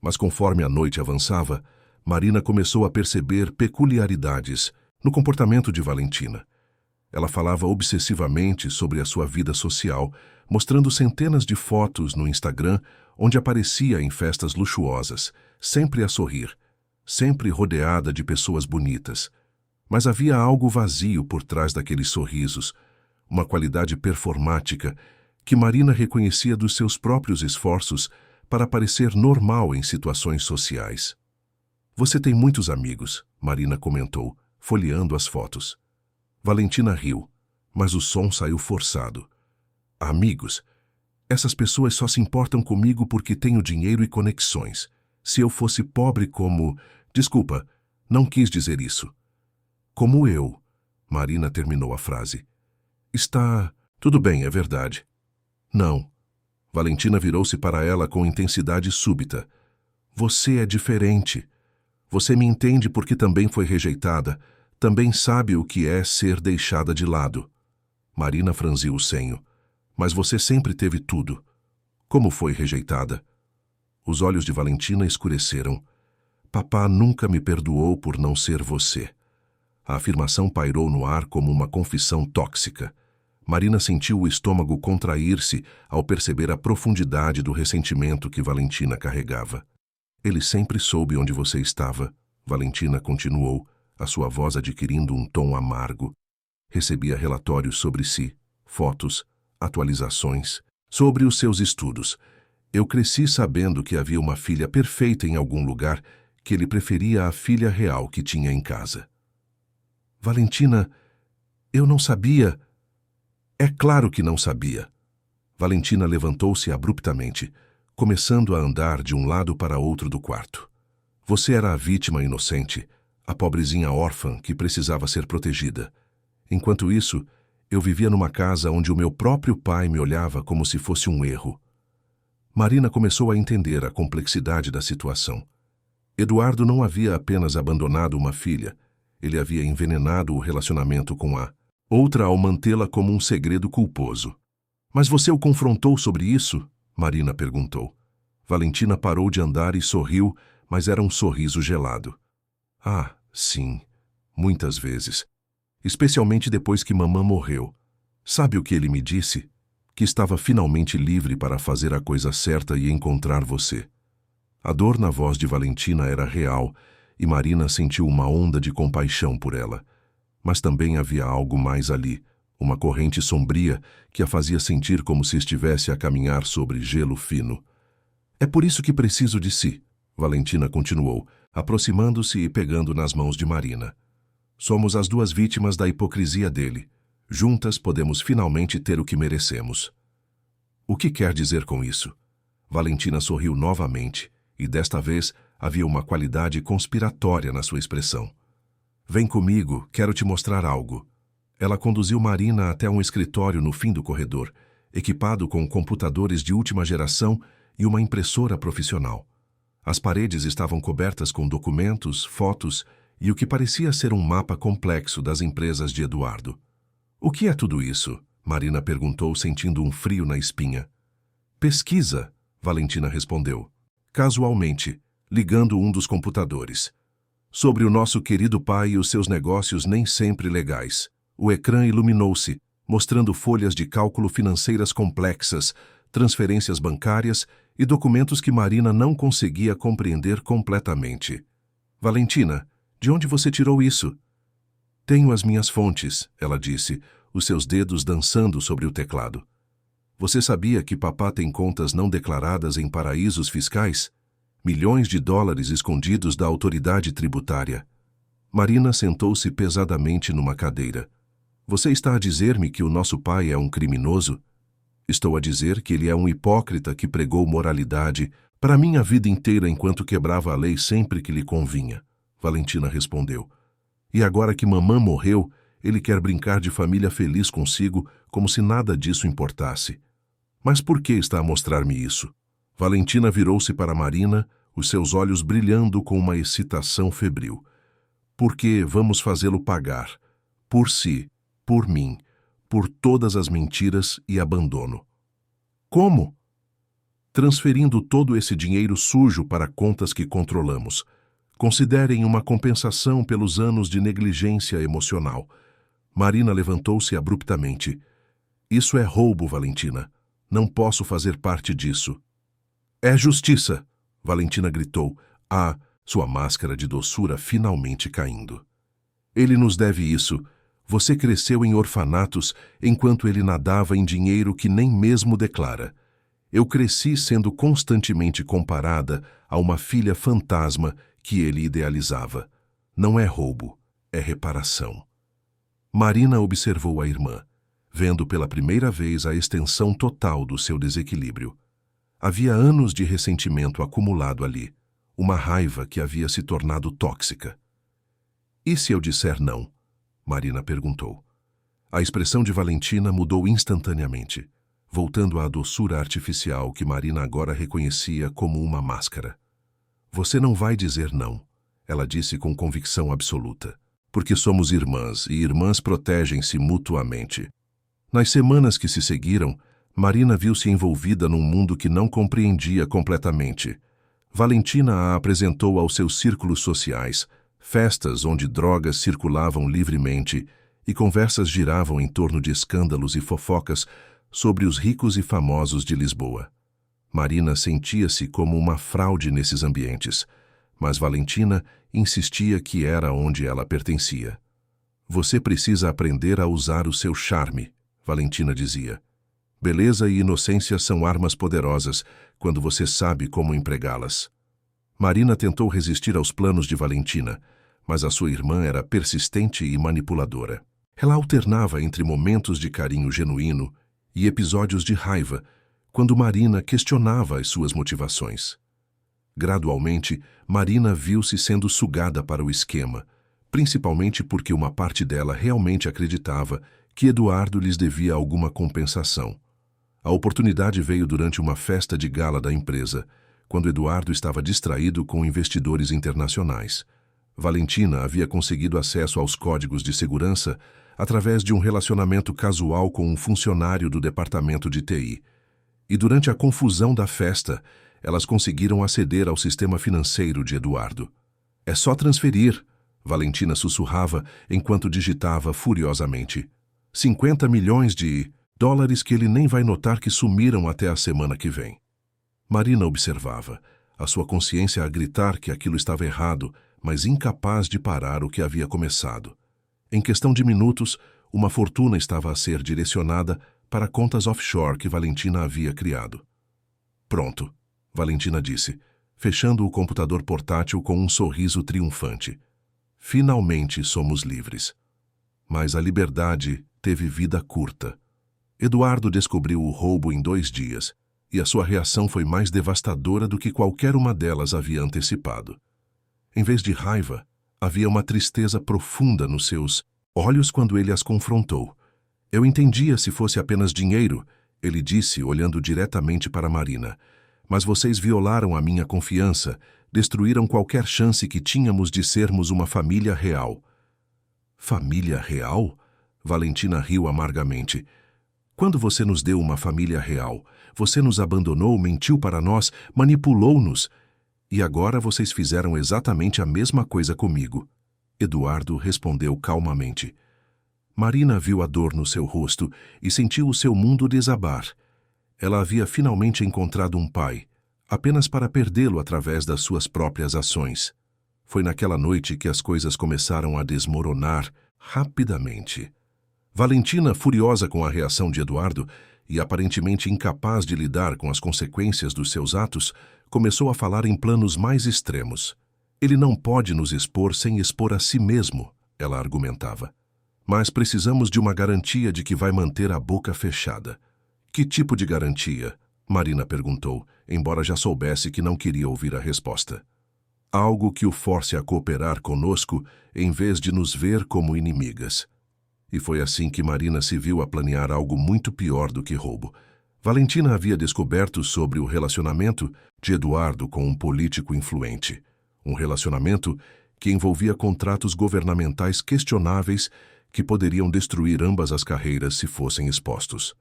Mas conforme a noite avançava, Marina começou a perceber peculiaridades no comportamento de Valentina. Ela falava obsessivamente sobre a sua vida social, mostrando centenas de fotos no Instagram onde aparecia em festas luxuosas, sempre a sorrir, sempre rodeada de pessoas bonitas. Mas havia algo vazio por trás daqueles sorrisos, uma qualidade performática que Marina reconhecia dos seus próprios esforços para parecer normal em situações sociais. "Você tem muitos amigos", Marina comentou, folheando as fotos. Valentina riu, mas o som saiu forçado. "Amigos? Essas pessoas só se importam comigo porque tenho dinheiro e conexões. Se eu fosse pobre como... Desculpa, não quis dizer isso." "Como eu", Marina terminou a frase. "Está... Tudo bem, é verdade." "Não." Valentina virou-se para ela com intensidade súbita. "Você é diferente. Você me entende porque também foi rejeitada. Também sabe o que é ser deixada de lado." Marina franziu o senho. "Mas você sempre teve tudo. Como foi rejeitada?" Os olhos de Valentina escureceram. "Papá nunca me perdoou por não ser você." A afirmação pairou no ar como uma confissão tóxica. Marina sentiu o estômago contrair-se ao perceber a profundidade do ressentimento que Valentina carregava. "Ele sempre soube onde você estava", Valentina continuou, a sua voz adquirindo um tom amargo. "Recebia relatórios sobre si, fotos, atualizações, sobre os seus estudos. Eu cresci sabendo que havia uma filha perfeita em algum lugar, que ele preferia à filha real que tinha em casa." "Valentina, eu não sabia." "É claro que não sabia." Valentina levantou-se abruptamente, começando a andar de um lado para outro do quarto. "Você era a vítima inocente, a pobrezinha órfã que precisava ser protegida. Enquanto isso, eu vivia numa casa onde o meu próprio pai me olhava como se fosse um erro." Marina começou a entender a complexidade da situação. Eduardo não havia apenas abandonado uma filha, ele havia envenenado o relacionamento com a outra ao mantê-la como um segredo culposo. "Mas você o confrontou sobre isso?" Marina perguntou. Valentina parou de andar e sorriu, mas era um sorriso gelado. "Ah, sim, muitas vezes. Especialmente depois que mamã morreu. Sabe o que ele me disse? Que estava finalmente livre para fazer a coisa certa e encontrar você." A dor na voz de Valentina era real, e Marina sentiu uma onda de compaixão por ela. Mas também havia algo mais ali, uma corrente sombria que a fazia sentir como se estivesse a caminhar sobre gelo fino. "É por isso que preciso de si", Valentina continuou, aproximando-se e pegando nas mãos de Marina. "Somos as duas vítimas da hipocrisia dele. Juntas podemos finalmente ter o que merecemos." "O que quer dizer com isso?" Valentina sorriu novamente, e desta vez havia uma qualidade conspiratória na sua expressão. "Vem comigo, quero te mostrar algo." Ela conduziu Marina até um escritório no fim do corredor, equipado com computadores de última geração e uma impressora profissional. As paredes estavam cobertas com documentos, fotos e o que parecia ser um mapa complexo das empresas de Eduardo. "O que é tudo isso?" Marina perguntou, sentindo um frio na espinha. "Pesquisa", Valentina respondeu. "Casualmente, ligando um dos computadores. Sobre o nosso querido pai e os seus negócios nem sempre legais. O ecrã iluminou-se, mostrando folhas de cálculo financeiras complexas, transferências bancárias e documentos que Marina não conseguia compreender completamente. Valentina, de onde você tirou isso? Tenho as minhas fontes, ela disse, os seus dedos dançando sobre o teclado. Você sabia que papá tem contas não declaradas em paraísos fiscais? Milhões de dólares escondidos da autoridade tributária. Marina sentou-se pesadamente numa cadeira. Você está a dizer-me que o nosso pai é um criminoso? Estou a dizer que ele é um hipócrita que pregou moralidade para mim a vida inteira enquanto quebrava a lei sempre que lhe convinha. Valentina respondeu. E agora que mamã morreu, ele quer brincar de família feliz consigo como se nada disso importasse. Mas por que está a mostrar-me isso? Valentina virou-se para Marina, os seus olhos brilhando com uma excitação febril. Porque vamos fazê-lo pagar. Por si, por mim, por todas as mentiras e abandono. Como? Transferindo todo esse dinheiro sujo para contas que controlamos. Considerem uma compensação pelos anos de negligência emocional. Marina levantou-se abruptamente. Isso é roubo, Valentina. Não posso fazer parte disso. É justiça, Valentina gritou, sua máscara de doçura finalmente caindo. Ele nos deve isso. Você cresceu em orfanatos enquanto ele nadava em dinheiro que nem mesmo declara. Eu cresci sendo constantemente comparada a uma filha fantasma que ele idealizava. Não é roubo, é reparação. Marina observou a irmã, vendo pela primeira vez a extensão total do seu desequilíbrio. Havia anos de ressentimento acumulado ali, uma raiva que havia se tornado tóxica. E se eu disser não? Marina perguntou. A expressão de Valentina mudou instantaneamente, voltando à doçura artificial que Marina agora reconhecia como uma máscara. Você não vai dizer não, ela disse com convicção absoluta, porque somos irmãs e irmãs protegem-se mutuamente. Nas semanas que se seguiram, Marina viu-se envolvida num mundo que não compreendia completamente. Valentina a apresentou aos seus círculos sociais, festas onde drogas circulavam livremente e conversas giravam em torno de escândalos e fofocas sobre os ricos e famosos de Lisboa. Marina sentia-se como uma fraude nesses ambientes, mas Valentina insistia que era onde ela pertencia. Você precisa aprender a usar o seu charme, Valentina dizia. Beleza e inocência são armas poderosas quando você sabe como empregá-las. Marina tentou resistir aos planos de Valentina, mas a sua irmã era persistente e manipuladora. Ela alternava entre momentos de carinho genuíno e episódios de raiva, quando Marina questionava as suas motivações. Gradualmente, Marina viu-se sendo sugada para o esquema, principalmente porque uma parte dela realmente acreditava que Eduardo lhes devia alguma compensação. A oportunidade veio durante uma festa de gala da empresa, quando Eduardo estava distraído com investidores internacionais. Valentina havia conseguido acesso aos códigos de segurança através de um relacionamento casual com um funcionário do departamento de TI. E durante a confusão da festa, elas conseguiram aceder ao sistema financeiro de Eduardo. É só transferir, Valentina sussurrava enquanto digitava furiosamente. 50 milhões de dólares que ele nem vai notar que sumiram até a semana que vem. Marina observava, a sua consciência a gritar que aquilo estava errado, mas incapaz de parar o que havia começado. Em questão de minutos, uma fortuna estava a ser direcionada para contas offshore que Valentina havia criado. Pronto, Valentina disse, fechando o computador portátil com um sorriso triunfante. Finalmente somos livres. Mas a liberdade teve vida curta. Eduardo descobriu o roubo em 2 dias, e a sua reação foi mais devastadora do que qualquer uma delas havia antecipado. Em vez de raiva, havia uma tristeza profunda nos seus olhos quando ele as confrontou. Eu entendia se fosse apenas dinheiro, ele disse, olhando diretamente para Marina. Mas vocês violaram a minha confiança, destruíram qualquer chance que tínhamos de sermos uma família real. Família real? Valentina riu amargamente. Quando você nos deu uma família real, você nos abandonou, mentiu para nós, manipulou-nos. E agora vocês fizeram exatamente a mesma coisa comigo. Eduardo respondeu calmamente. Marina viu a dor no seu rosto e sentiu o seu mundo desabar. Ela havia finalmente encontrado um pai, apenas para perdê-lo através das suas próprias ações. Foi naquela noite que as coisas começaram a desmoronar rapidamente. Valentina, furiosa com a reação de Eduardo e aparentemente incapaz de lidar com as consequências dos seus atos, começou a falar em planos mais extremos. Ele não pode nos expor sem expor a si mesmo, ela argumentava. Mas precisamos de uma garantia de que vai manter a boca fechada. Que tipo de garantia? Marina perguntou, embora já soubesse que não queria ouvir a resposta. Algo que o force a cooperar conosco em vez de nos ver como inimigas. E foi assim que Marina se viu a planear algo muito pior do que roubo. Valentina havia descoberto sobre o relacionamento de Eduardo com um político influente. Um relacionamento que envolvia contratos governamentais questionáveis que poderiam destruir ambas as carreiras se fossem expostos.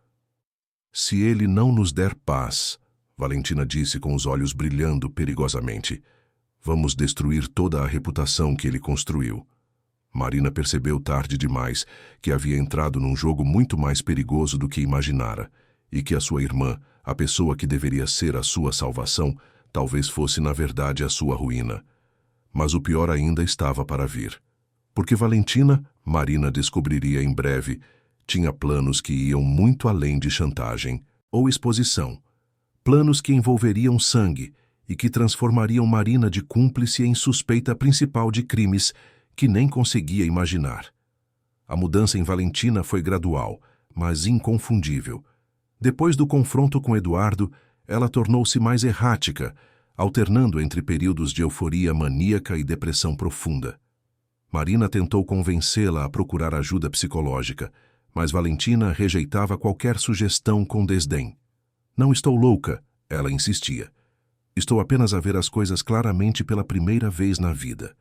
Se ele não nos der paz, Valentina disse com os olhos brilhando perigosamente, vamos destruir toda a reputação que ele construiu. Marina percebeu tarde demais que havia entrado num jogo muito mais perigoso do que imaginara e que a sua irmã, a pessoa que deveria ser a sua salvação, talvez fosse na verdade a sua ruína. Mas o pior ainda estava para vir. Porque Valentina, Marina descobriria em breve, tinha planos que iam muito além de chantagem ou exposição. Planos que envolveriam sangue e que transformariam Marina de cúmplice em suspeita principal de crimes que nem conseguia imaginar. A mudança em Valentina foi gradual, mas inconfundível. Depois do confronto com Eduardo, ela tornou-se mais errática, alternando entre períodos de euforia maníaca e depressão profunda. Marina tentou convencê-la a procurar ajuda psicológica, mas Valentina rejeitava qualquer sugestão com desdém. Não estou louca, ela insistia. Estou apenas a ver as coisas claramente pela primeira vez na vida.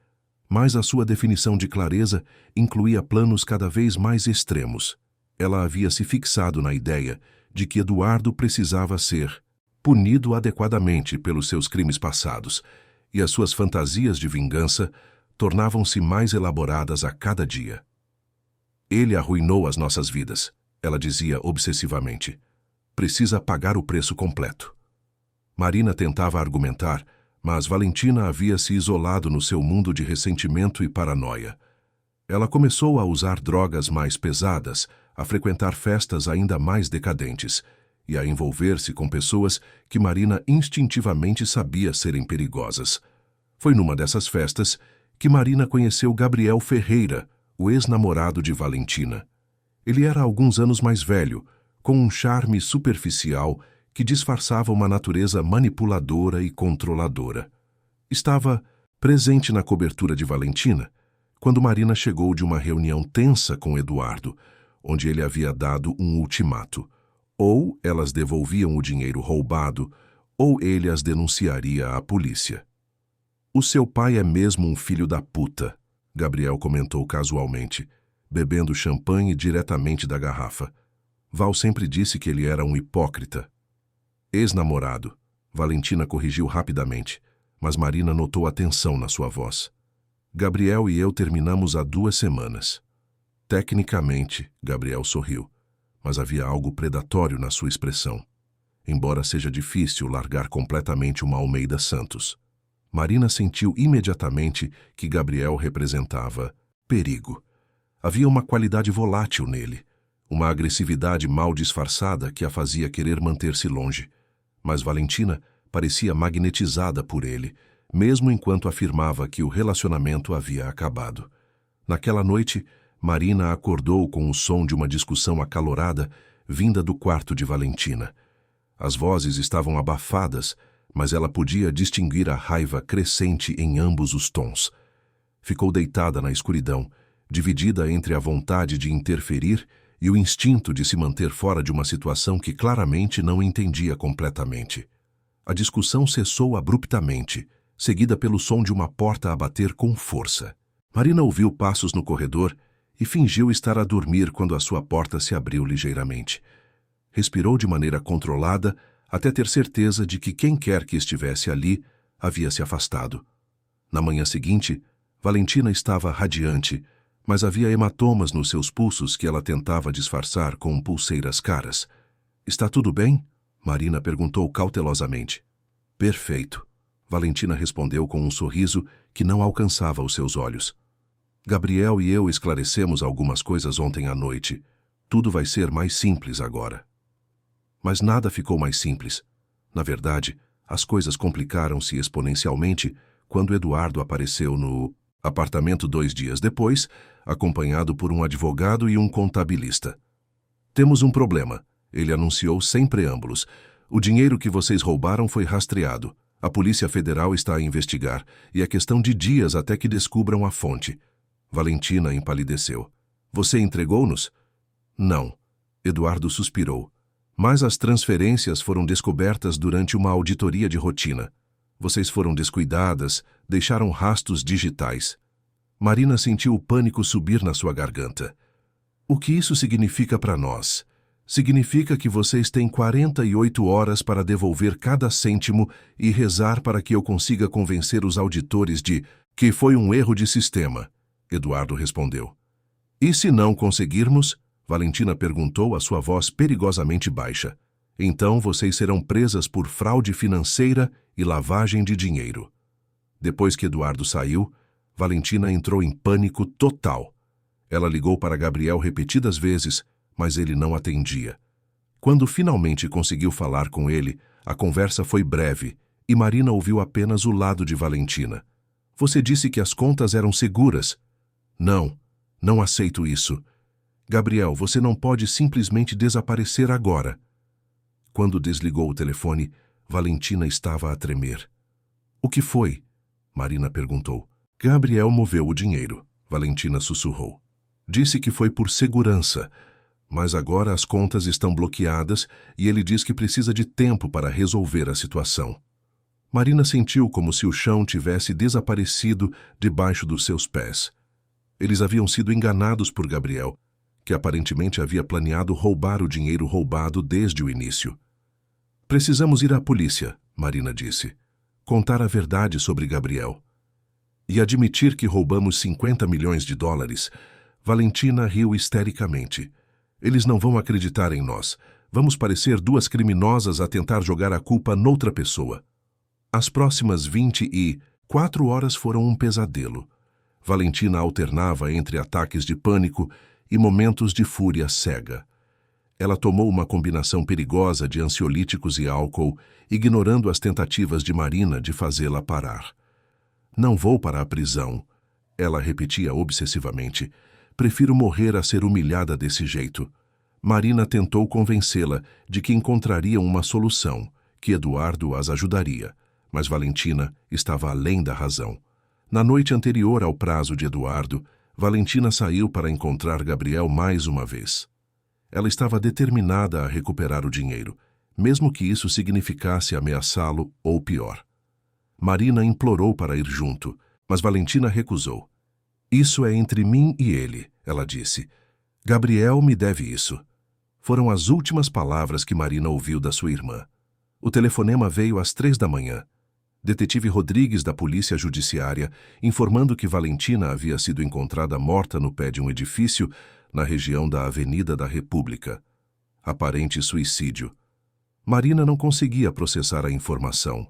Mas a sua definição de clareza incluía planos cada vez mais extremos. Ela havia se fixado na ideia de que Eduardo precisava ser punido adequadamente pelos seus crimes passados, e as suas fantasias de vingança tornavam-se mais elaboradas a cada dia. Ele arruinou as nossas vidas, ela dizia obsessivamente. Precisa pagar o preço completo. Marina tentava argumentar, mas Valentina havia se isolado no seu mundo de ressentimento e paranoia. Ela começou a usar drogas mais pesadas, a frequentar festas ainda mais decadentes e a envolver-se com pessoas que Marina instintivamente sabia serem perigosas. Foi numa dessas festas que Marina conheceu Gabriel Ferreira, o ex-namorado de Valentina. Ele era alguns anos mais velho, com um charme superficial que disfarçava uma natureza manipuladora e controladora. Estava presente na cobertura de Valentina quando Marina chegou de uma reunião tensa com Eduardo, onde ele havia dado um ultimato. Ou elas devolviam o dinheiro roubado, ou ele as denunciaria à polícia. O seu pai é mesmo um filho da puta, Gabriel comentou casualmente, bebendo champanhe diretamente da garrafa. Val sempre disse que ele era um hipócrita. Ex-namorado, Valentina corrigiu rapidamente, mas Marina notou a tensão na sua voz. Gabriel e eu terminamos há 2 semanas. Tecnicamente, Gabriel sorriu, mas havia algo predatório na sua expressão, embora seja difícil largar completamente uma Almeida Santos. Marina sentiu imediatamente que Gabriel representava perigo. Havia uma qualidade volátil nele, uma agressividade mal disfarçada que a fazia querer manter-se longe. Mas Valentina parecia magnetizada por ele, mesmo enquanto afirmava que o relacionamento havia acabado. Naquela noite, Marina acordou com o som de uma discussão acalorada vinda do quarto de Valentina. As vozes estavam abafadas, mas ela podia distinguir a raiva crescente em ambos os tons. Ficou deitada na escuridão, dividida entre a vontade de interferir e o instinto de se manter fora de uma situação que claramente não entendia completamente. A discussão cessou abruptamente, seguida pelo som de uma porta a bater com força. Marina ouviu passos no corredor e fingiu estar a dormir quando a sua porta se abriu ligeiramente. Respirou de maneira controlada até ter certeza de que quem quer que estivesse ali havia se afastado. Na manhã seguinte, Valentina estava radiante, mas havia hematomas nos seus pulsos que ela tentava disfarçar com pulseiras caras. "Está tudo bem?" Marina perguntou cautelosamente. "Perfeito", Valentina respondeu com um sorriso que não alcançava os seus olhos. "Gabriel e eu esclarecemos algumas coisas ontem à noite. Tudo vai ser mais simples agora." Mas nada ficou mais simples. Na verdade, as coisas complicaram-se exponencialmente quando Eduardo apareceu no apartamento 2 dias depois, acompanhado por um advogado e um contabilista. "Temos um problema", ele anunciou sem preâmbulos. "O dinheiro que vocês roubaram foi rastreado. A Polícia Federal está a investigar, e é questão de dias até que descubram a fonte." Valentina empalideceu. "Você entregou-nos?" "Não." Eduardo suspirou. "Mas as transferências foram descobertas durante uma auditoria de rotina. Vocês foram descuidadas, deixaram rastros digitais." Marina sentiu o pânico subir na sua garganta. "O que isso significa para nós? Significa que vocês têm 48 horas para devolver cada cêntimo e rezar para que eu consiga convencer os auditores de que foi um erro de sistema." Eduardo respondeu. "E se não conseguirmos?" Valentina perguntou, a sua voz perigosamente baixa. "Então vocês serão presas por fraude financeira e lavagem de dinheiro." Depois que Eduardo saiu, Valentina entrou em pânico total. Ela ligou para Gabriel repetidas vezes, mas ele não atendia. Quando finalmente conseguiu falar com ele, a conversa foi breve e Marina ouviu apenas o lado de Valentina. "Você disse que as contas eram seguras." "Não, não aceito isso." "Gabriel, você não pode simplesmente desaparecer agora." Quando desligou o telefone, Valentina estava a tremer. "O que foi?" Marina perguntou. "Gabriel moveu o dinheiro", Valentina sussurrou. "Disse que foi por segurança, mas agora as contas estão bloqueadas e ele diz que precisa de tempo para resolver a situação." Marina sentiu como se o chão tivesse desaparecido debaixo dos seus pés. Eles haviam sido enganados por Gabriel, que aparentemente havia planeado roubar o dinheiro roubado desde o início. "Precisamos ir à polícia", Marina disse. "Contar a verdade sobre Gabriel. E admitir que roubamos 50 milhões de dólares. Valentina riu histericamente. "Eles não vão acreditar em nós. Vamos parecer duas criminosas a tentar jogar a culpa noutra pessoa." As próximas 24 horas foram um pesadelo. Valentina alternava entre ataques de pânico e momentos de fúria cega. Ela tomou uma combinação perigosa de ansiolíticos e álcool, ignorando as tentativas de Marina de fazê-la parar. "Não vou para a prisão", ela repetia obsessivamente. "Prefiro morrer a ser humilhada desse jeito." Marina tentou convencê-la de que encontrariam uma solução, que Eduardo as ajudaria, mas Valentina estava além da razão. Na noite anterior ao prazo de Eduardo, Valentina saiu para encontrar Gabriel mais uma vez. Ela estava determinada a recuperar o dinheiro, mesmo que isso significasse ameaçá-lo ou pior. Marina implorou para ir junto, mas Valentina recusou. "Isso é entre mim e ele", ela disse. "Gabriel me deve isso." Foram as últimas palavras que Marina ouviu da sua irmã. O telefonema veio às 3 da manhã. Detetive Rodrigues da Polícia Judiciária, informando que Valentina havia sido encontrada morta no pé de um edifício na região da Avenida da República. Aparente suicídio. Marina não conseguia processar a informação.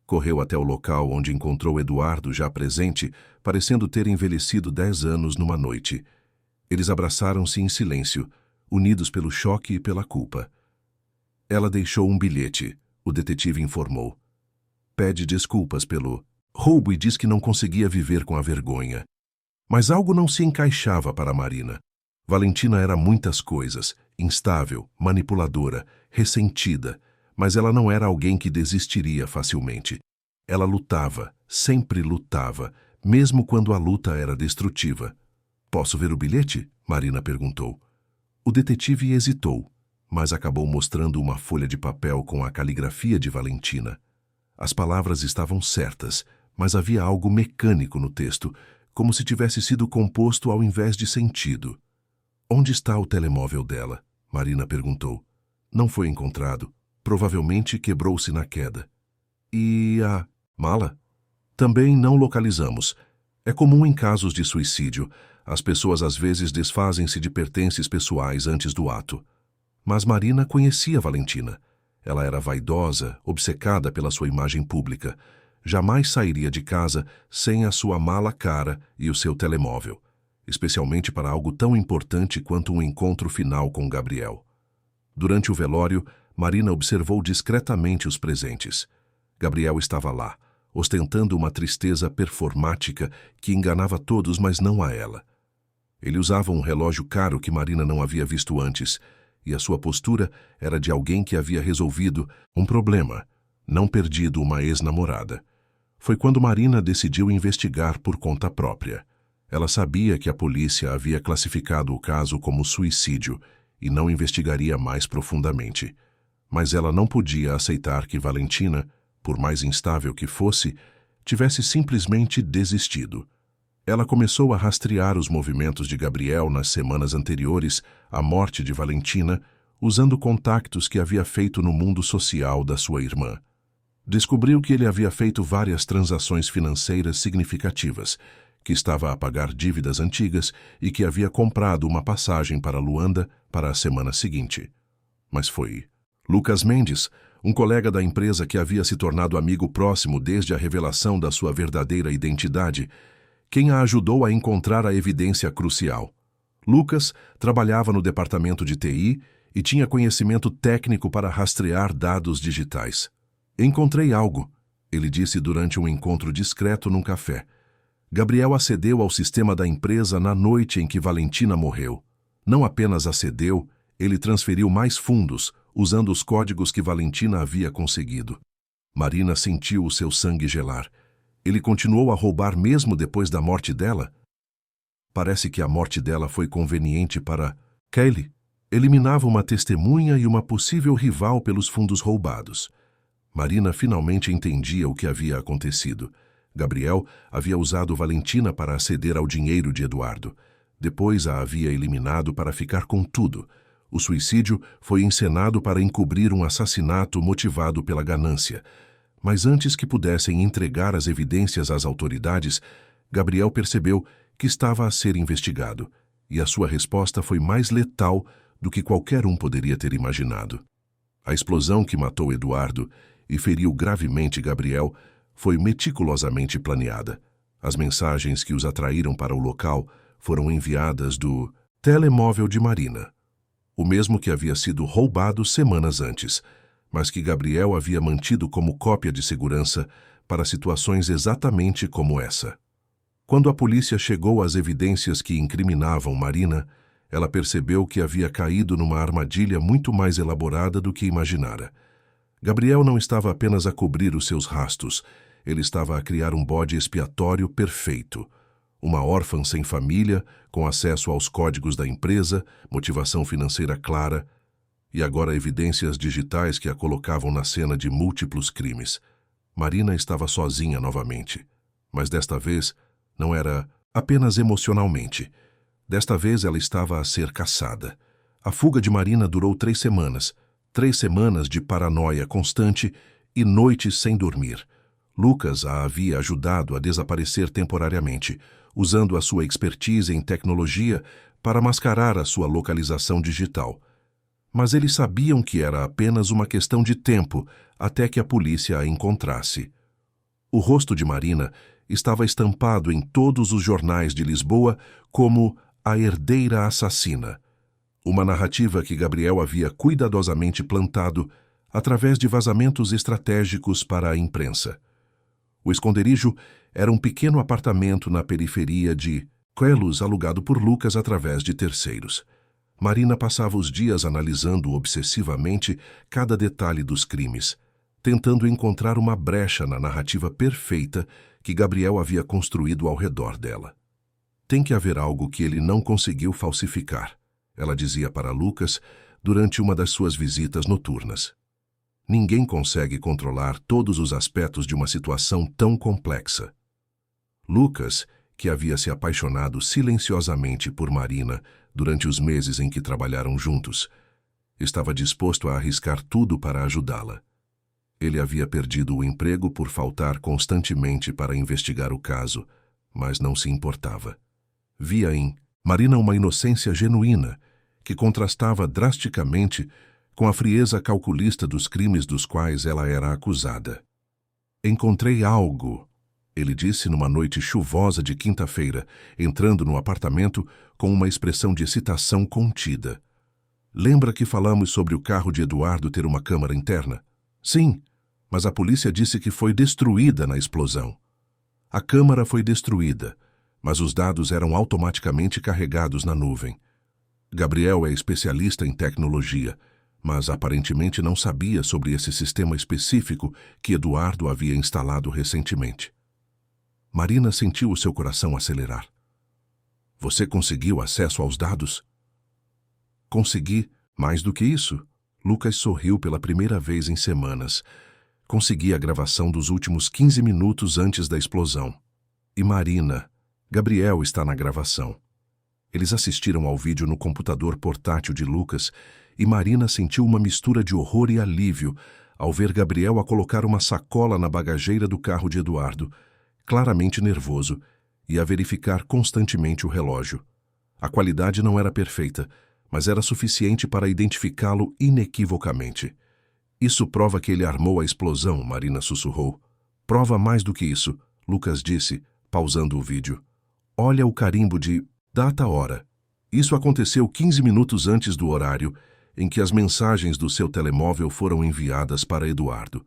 Correu até o local onde encontrou Eduardo já presente, parecendo ter envelhecido 10 anos numa noite. Eles abraçaram-se em silêncio, unidos pelo choque e pela culpa. "Ela deixou um bilhete", o detetive informou. "Pede desculpas pelo roubo e diz que não conseguia viver com a vergonha." Mas algo não se encaixava para Marina. Valentina era muitas coisas: instável, manipuladora, ressentida, mas ela não era alguém que desistiria facilmente. Ela lutava, sempre lutava, mesmo quando a luta era destrutiva. "Posso ver o bilhete?" Marina perguntou. O detetive hesitou, mas acabou mostrando uma folha de papel com a caligrafia de Valentina. As palavras estavam certas, mas havia algo mecânico no texto, como se tivesse sido composto ao invés de sentido. "Onde está o telemóvel dela?" Marina perguntou. "Não foi encontrado. Provavelmente quebrou-se na queda." "E a..." Mala? Também não localizamos. É comum em casos de suicídio. As pessoas às vezes desfazem-se de pertences pessoais antes do ato. Mas Marina conhecia Valentina. Ela era vaidosa, obcecada pela sua imagem pública. Jamais sairia de casa sem a sua mala cara e o seu telemóvel, especialmente para algo tão importante quanto um encontro final com Gabriel. Durante o velório, Marina observou discretamente os presentes. Gabriel estava lá, ostentando uma tristeza performática que enganava todos, mas não a ela. Ele usava um relógio caro que Marina não havia visto antes, e a sua postura era de alguém que havia resolvido um problema, não perdido uma ex-namorada. Foi quando Marina decidiu investigar por conta própria. Ela sabia que a polícia havia classificado o caso como suicídio e não investigaria mais profundamente. Mas ela não podia aceitar que Valentina, por mais instável que fosse, tivesse simplesmente desistido. Ela começou a rastrear os movimentos de Gabriel nas semanas anteriores à morte de Valentina, usando contactos que havia feito no mundo social da sua irmã. Descobriu que ele havia feito várias transações financeiras significativas, que estava a pagar dívidas antigas e que havia comprado uma passagem para Luanda para a semana seguinte. Mas foi Lucas Mendes, um colega da empresa que havia se tornado amigo próximo desde a revelação da sua verdadeira identidade, quem a ajudou a encontrar a evidência crucial. Lucas trabalhava no departamento de TI e tinha conhecimento técnico para rastrear dados digitais. "Encontrei algo", ele disse durante um encontro discreto num café. Gabriel acedeu ao sistema da empresa na noite em que Valentina morreu. Não apenas acedeu, ele transferiu mais fundos, usando os códigos que Valentina havia conseguido. Marina sentiu o seu sangue gelar. Ele continuou a roubar mesmo depois da morte dela? Parece que a morte dela foi conveniente para Kelly. Eliminava uma testemunha e uma possível rival pelos fundos roubados. Marina finalmente entendia o que havia acontecido. Gabriel havia usado Valentina para aceder ao dinheiro de Eduardo. Depois a havia eliminado para ficar com tudo. O suicídio foi encenado para encobrir um assassinato motivado pela ganância. Mas antes que pudessem entregar as evidências às autoridades, Gabriel percebeu que estava a ser investigado, e a sua resposta foi mais letal do que qualquer um poderia ter imaginado. A explosão que matou Eduardo e feriu gravemente Gabriel foi meticulosamente planeada. As mensagens que os atraíram para o local foram enviadas do telemóvel de Marina, o mesmo que havia sido roubado semanas antes, mas que Gabriel havia mantido como cópia de segurança para situações exatamente como essa. Quando a polícia chegou às evidências que incriminavam Marina, ela percebeu que havia caído numa armadilha muito mais elaborada do que imaginara. Gabriel não estava apenas a cobrir os seus rastos, ele estava a criar um bode expiatório perfeito. Uma órfã sem família, com acesso aos códigos da empresa, motivação financeira clara, e agora evidências digitais que a colocavam na cena de múltiplos crimes. Marina estava sozinha novamente, mas desta vez não era apenas emocionalmente. Desta vez ela estava a ser caçada. A fuga de Marina durou 3 semanas, 3 semanas de paranoia constante e noites sem dormir. Lucas a havia ajudado a desaparecer temporariamente, usando a sua expertise em tecnologia para mascarar a sua localização digital. Mas eles sabiam que era apenas uma questão de tempo até que a polícia a encontrasse. O rosto de Marina estava estampado em todos os jornais de Lisboa como a herdeira assassina, uma narrativa que Gabriel havia cuidadosamente plantado através de vazamentos estratégicos para a imprensa. O esconderijo era um pequeno apartamento na periferia de Queluz, alugado por Lucas através de terceiros. Marina passava os dias analisando obsessivamente cada detalhe dos crimes, tentando encontrar uma brecha na narrativa perfeita que Gabriel havia construído ao redor dela. "Tem que haver algo que ele não conseguiu falsificar", ela dizia para Lucas durante uma das suas visitas noturnas. "Ninguém consegue controlar todos os aspectos de uma situação tão complexa." Lucas, que havia se apaixonado silenciosamente por Marina durante os meses em que trabalharam juntos, estava disposto a arriscar tudo para ajudá-la. Ele havia perdido o emprego por faltar constantemente para investigar o caso, mas não se importava. Via em Marina uma inocência genuína, que contrastava drasticamente com a frieza calculista dos crimes dos quais ela era acusada. Encontrei algo, ele disse numa noite chuvosa de quinta-feira, entrando no apartamento com uma expressão de excitação contida. Lembra que falamos sobre o carro de Eduardo ter uma câmara interna? Sim, mas a polícia disse que foi destruída na explosão. A câmara foi destruída, mas os dados eram automaticamente carregados na nuvem. Gabriel é especialista em tecnologia, mas aparentemente não sabia sobre esse sistema específico que Eduardo havia instalado recentemente. Marina sentiu o seu coração acelerar. Você conseguiu acesso aos dados? Consegui. Mais do que isso, Lucas sorriu pela primeira vez em semanas. Consegui a gravação dos últimos 15 minutos antes da explosão. E Marina, Gabriel está na gravação. Eles assistiram ao vídeo no computador portátil de Lucas e Marina sentiu uma mistura de horror e alívio ao ver Gabriel a colocar uma sacola na bagageira do carro de Eduardo, claramente nervoso, e a verificar constantemente o relógio. A qualidade não era perfeita, mas era suficiente para identificá-lo inequivocamente. Isso prova que ele armou a explosão, Marina sussurrou. Prova mais do que isso, Lucas disse, pausando o vídeo. Olha o carimbo de data-hora. Isso aconteceu 15 minutos antes do horário em que as mensagens do seu telemóvel foram enviadas para Eduardo.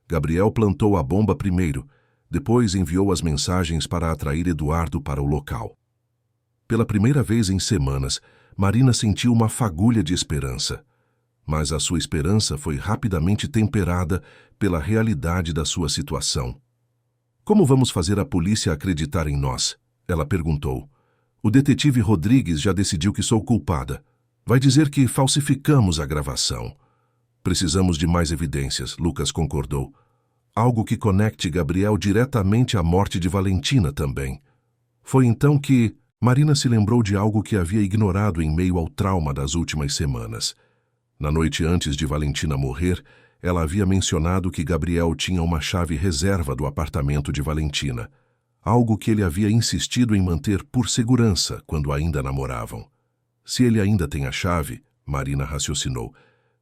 Gabriel plantou a bomba primeiro, depois enviou as mensagens para atrair Eduardo para o local. Pela primeira vez em semanas, Marina sentiu uma fagulha de esperança. Mas a sua esperança foi rapidamente temperada pela realidade da sua situação. Como vamos fazer a polícia acreditar em nós? Ela perguntou. O detetive Rodrigues já decidiu que sou culpada. Vai dizer que falsificamos a gravação. Precisamos de mais evidências, Lucas concordou. Algo que conecte Gabriel diretamente à morte de Valentina também. Foi então que Marina se lembrou de algo que havia ignorado em meio ao trauma das últimas semanas. Na noite antes de Valentina morrer, ela havia mencionado que Gabriel tinha uma chave reserva do apartamento de Valentina, algo que ele havia insistido em manter por segurança quando ainda namoravam. Se ele ainda tem a chave, Marina raciocinou,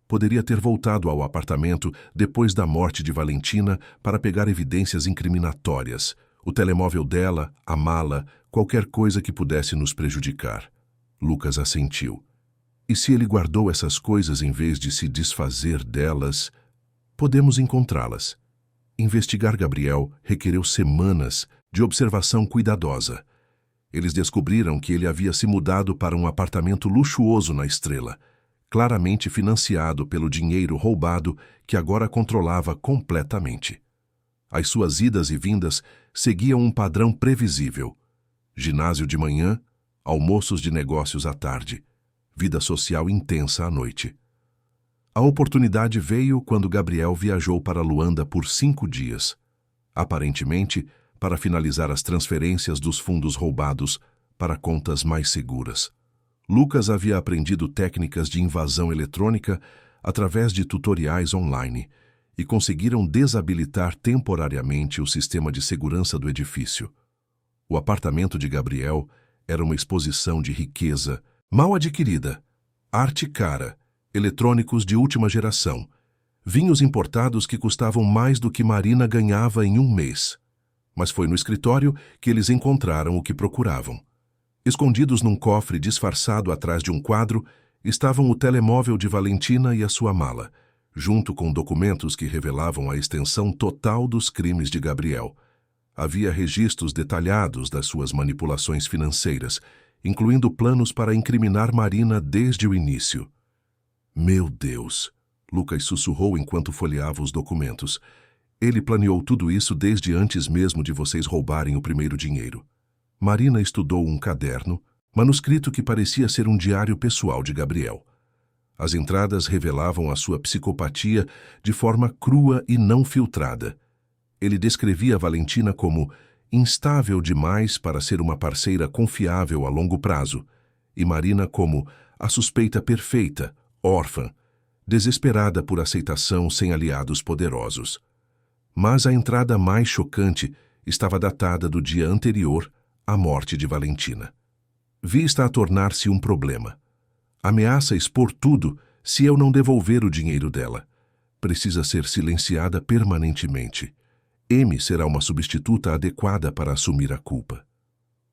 poderia ter voltado ao apartamento depois da morte de Valentina para pegar evidências incriminatórias, o telemóvel dela, a mala, qualquer coisa que pudesse nos prejudicar. Lucas assentiu. E se ele guardou essas coisas em vez de se desfazer delas, podemos encontrá-las. Investigar Gabriel requereu semanas de observação cuidadosa. Eles descobriram que ele havia se mudado para um apartamento luxuoso na Estrela, claramente financiado pelo dinheiro roubado que agora controlava completamente. As suas idas e vindas seguiam um padrão previsível. Ginásio de manhã, almoços de negócios à tarde, vida social intensa à noite. A oportunidade veio quando Gabriel viajou para Luanda por 5 dias, aparentemente para finalizar as transferências dos fundos roubados para contas mais seguras. Lucas havia aprendido técnicas de invasão eletrônica através de tutoriais online e conseguiram desabilitar temporariamente o sistema de segurança do edifício. O apartamento de Gabriel era uma exposição de riqueza mal adquirida, arte cara, eletrônicos de última geração, vinhos importados que custavam mais do que Marina ganhava em um mês. Mas foi no escritório que eles encontraram o que procuravam. Escondidos num cofre disfarçado atrás de um quadro, estavam o telemóvel de Valentina e a sua mala, junto com documentos que revelavam a extensão total dos crimes de Gabriel. Havia registros detalhados das suas manipulações financeiras, incluindo planos para incriminar Marina desde o início. Meu Deus! Lucas sussurrou enquanto folheava os documentos. Ele planeou tudo isso desde antes mesmo de vocês roubarem o primeiro dinheiro. Marina estudou um caderno, manuscrito que parecia ser um diário pessoal de Gabriel. As entradas revelavam a sua psicopatia de forma crua e não filtrada. Ele descrevia Valentina como instável demais para ser uma parceira confiável a longo prazo, e Marina como a suspeita perfeita, órfã, desesperada por aceitação sem aliados poderosos. Mas a entrada mais chocante estava datada do dia anterior à morte de Valentina. Vista a tornar-se um problema. Ameaça expor tudo se eu não devolver o dinheiro dela. Precisa ser silenciada permanentemente. M será uma substituta adequada para assumir a culpa.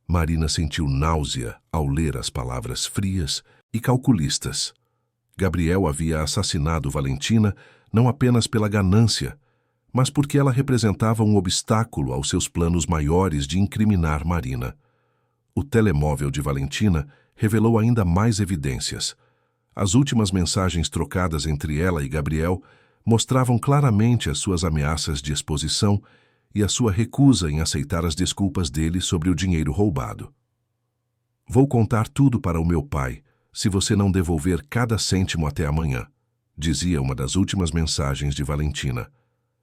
Marina sentiu náusea ao ler as palavras frias e calculistas. Gabriel havia assassinado Valentina não apenas pela ganância, mas porque ela representava um obstáculo aos seus planos maiores de incriminar Marina. O telemóvel de Valentina revelou ainda mais evidências. As últimas mensagens trocadas entre ela e Gabriel mostravam claramente as suas ameaças de exposição e a sua recusa em aceitar as desculpas dele sobre o dinheiro roubado. "Vou contar tudo para o meu pai, se você não devolver cada cêntimo até amanhã", dizia uma das últimas mensagens de Valentina.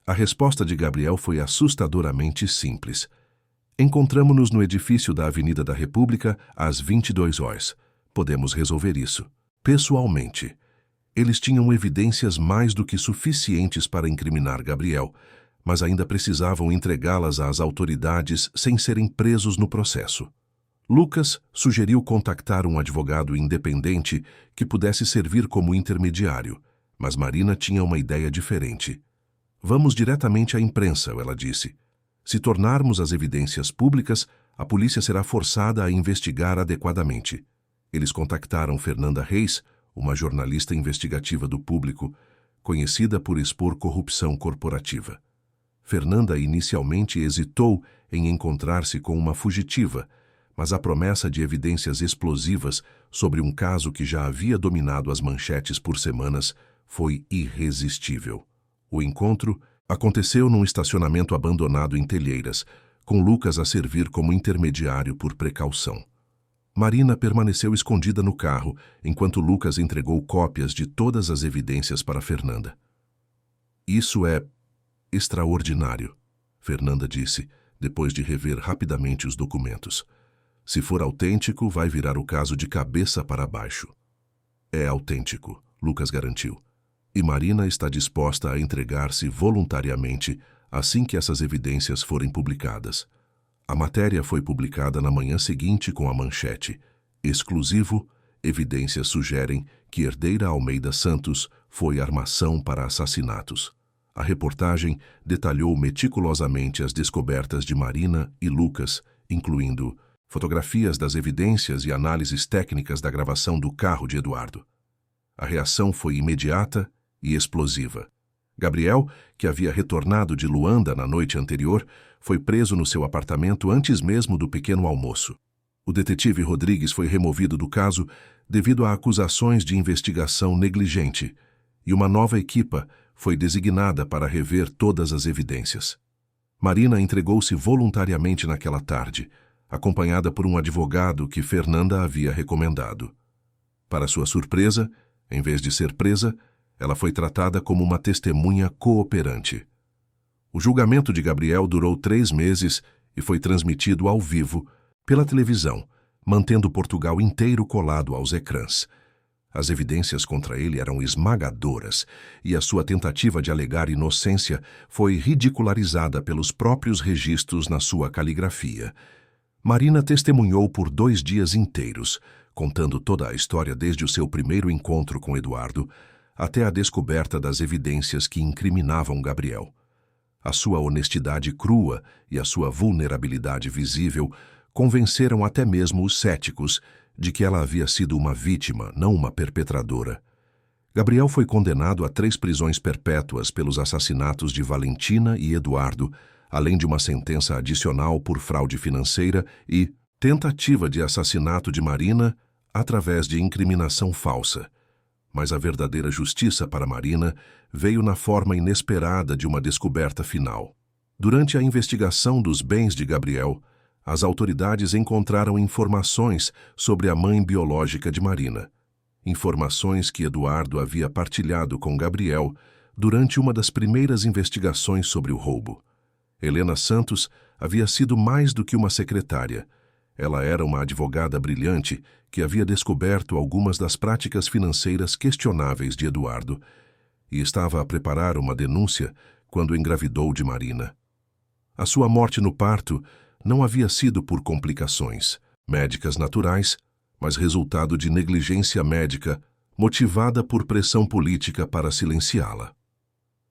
A resposta de Gabriel foi assustadoramente simples. "Encontramo-nos no edifício da Avenida da República às 22 horas. Podemos resolver isso pessoalmente." Eles tinham evidências mais do que suficientes para incriminar Gabriel, mas ainda precisavam entregá-las às autoridades sem serem presos no processo. Lucas sugeriu contactar um advogado independente que pudesse servir como intermediário, mas Marina tinha uma ideia diferente. "Vamos diretamente à imprensa", ela disse. "Se tornarmos as evidências públicas, a polícia será forçada a investigar adequadamente." Eles contactaram Fernanda Reis, uma jornalista investigativa do Público, conhecida por expor corrupção corporativa. Fernanda inicialmente hesitou em encontrar-se com uma fugitiva, mas a promessa de evidências explosivas sobre um caso que já havia dominado as manchetes por semanas foi irresistível. O encontro aconteceu num estacionamento abandonado em Telheiras, com Lucas a servir como intermediário por precaução. Marina permaneceu escondida no carro, enquanto Lucas entregou cópias de todas as evidências para Fernanda. "Isso é extraordinário", Fernanda disse, depois de rever rapidamente os documentos. "Se for autêntico, vai virar o caso de cabeça para baixo." "É autêntico", Lucas garantiu. "E Marina está disposta a entregar-se voluntariamente assim que essas evidências forem publicadas." A matéria foi publicada na manhã seguinte com a manchete: "Exclusivo, evidências sugerem que Herdeira Almeida Santos foi armação para assassinatos." A reportagem detalhou meticulosamente as descobertas de Marina e Lucas, incluindo fotografias das evidências e análises técnicas da gravação do carro de Eduardo. A reação foi imediata e explosiva. Gabriel, que havia retornado de Luanda na noite anterior, foi preso no seu apartamento antes mesmo do pequeno almoço. O detetive Rodrigues foi removido do caso devido a acusações de investigação negligente, e uma nova equipa foi designada para rever todas as evidências. Marina entregou-se voluntariamente naquela tarde, acompanhada por um advogado que Fernanda havia recomendado. Para sua surpresa, em vez de ser presa, ela foi tratada como uma testemunha cooperante. O julgamento de Gabriel durou 3 meses e foi transmitido ao vivo pela televisão, mantendo Portugal inteiro colado aos ecrãs. As evidências contra ele eram esmagadoras e a sua tentativa de alegar inocência foi ridicularizada pelos próprios registros na sua caligrafia. Marina testemunhou por 2 dias inteiros, contando toda a história desde o seu primeiro encontro com Eduardo até a descoberta das evidências que incriminavam Gabriel. A sua honestidade crua e a sua vulnerabilidade visível convenceram até mesmo os céticos de que ela havia sido uma vítima, não uma perpetradora. Gabriel foi condenado a 3 prisões perpétuas pelos assassinatos de Valentina e Eduardo, além de uma sentença adicional por fraude financeira e tentativa de assassinato de Marina através de incriminação falsa. Mas a verdadeira justiça para Marina veio na forma inesperada de uma descoberta final. Durante a investigação dos bens de Gabriel, as autoridades encontraram informações sobre a mãe biológica de Marina. Informações que Eduardo havia partilhado com Gabriel durante uma das primeiras investigações sobre o roubo. Helena Santos havia sido mais do que uma secretária. Ela era uma advogada brilhante que havia descoberto algumas das práticas financeiras questionáveis de Eduardo e estava a preparar uma denúncia quando engravidou de Marina. A sua morte no parto não havia sido por complicações médicas naturais, mas resultado de negligência médica motivada por pressão política para silenciá-la.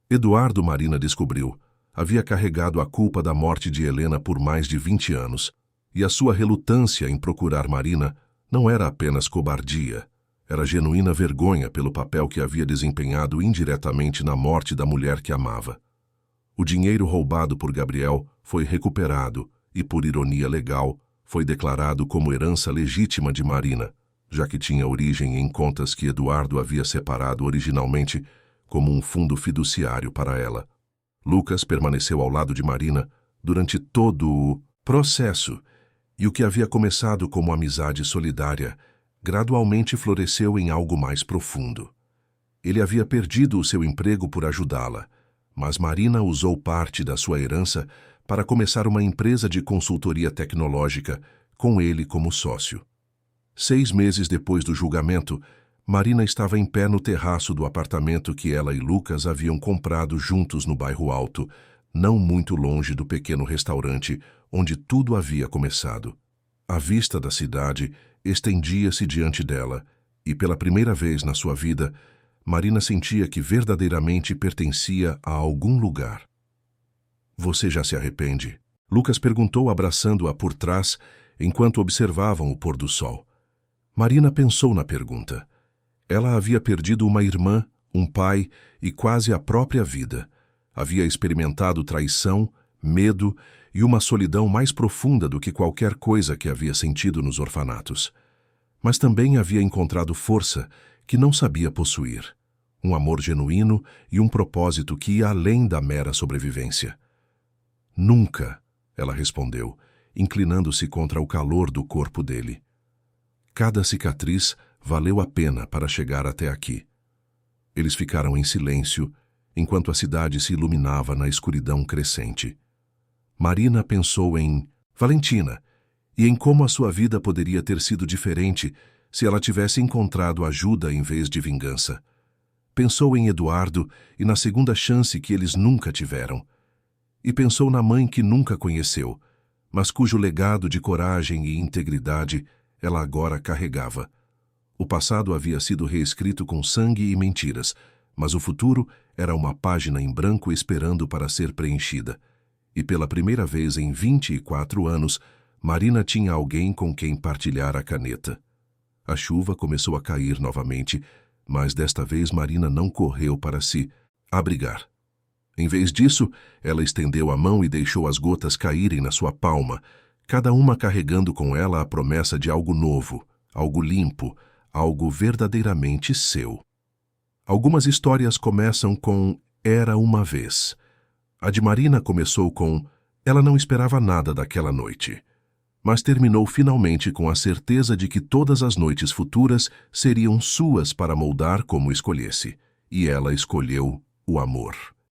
Eduardo, Marina descobriu, havia carregado a culpa da morte de Helena por mais de 20 anos, e a sua relutância em procurar Marina não era apenas cobardia, era genuína vergonha pelo papel que havia desempenhado indiretamente na morte da mulher que amava. O dinheiro roubado por Gabriel foi recuperado e, por ironia legal, foi declarado como herança legítima de Marina, já que tinha origem em contas que Eduardo havia separado originalmente como um fundo fiduciário para ela. Lucas permaneceu ao lado de Marina durante todo o processo, e o que havia começado como amizade solidária gradualmente floresceu em algo mais profundo. Ele havia perdido o seu emprego por ajudá-la, mas Marina usou parte da sua herança para começar uma empresa de consultoria tecnológica com ele como sócio. 6 meses depois do julgamento, Marina estava em pé no terraço do apartamento que ela e Lucas haviam comprado juntos no bairro Alto, não muito longe do pequeno restaurante onde tudo havia começado. A vista da cidade estendia-se diante dela e, pela primeira vez na sua vida, Marina sentia que verdadeiramente pertencia a algum lugar. "Você já se arrepende?" Lucas perguntou, abraçando-a por trás, enquanto observavam o pôr do sol. Marina pensou na pergunta. Ela havia perdido uma irmã, um pai e quase a própria vida. Havia experimentado traição, medo e uma solidão mais profunda do que qualquer coisa que havia sentido nos orfanatos. Mas também havia encontrado força que não sabia possuir, um amor genuíno e um propósito que ia além da mera sobrevivência. "Nunca", ela respondeu, inclinando-se contra o calor do corpo dele. Cada cicatriz valeu a pena para chegar até aqui. Eles ficaram em silêncio, enquanto a cidade se iluminava na escuridão crescente. Marina pensou em Valentina e em como a sua vida poderia ter sido diferente se ela tivesse encontrado ajuda em vez de vingança. Pensou em Eduardo e na segunda chance que eles nunca tiveram. E pensou na mãe que nunca conheceu, mas cujo legado de coragem e integridade ela agora carregava. O passado havia sido reescrito com sangue e mentiras, mas o futuro era uma página em branco esperando para ser preenchida. E pela primeira vez em 24 anos, Marina tinha alguém com quem partilhar a caneta. A chuva começou a cair novamente, mas desta vez Marina não correu para se abrigar. Em vez disso, ela estendeu a mão e deixou as gotas caírem na sua palma, cada uma carregando com ela a promessa de algo novo, algo limpo, algo verdadeiramente seu. Algumas histórias começam com "era uma vez". A de Marina começou com "ela não esperava nada daquela noite", mas terminou finalmente com a certeza de que todas as noites futuras seriam suas para moldar como escolhesse, e ela escolheu o amor.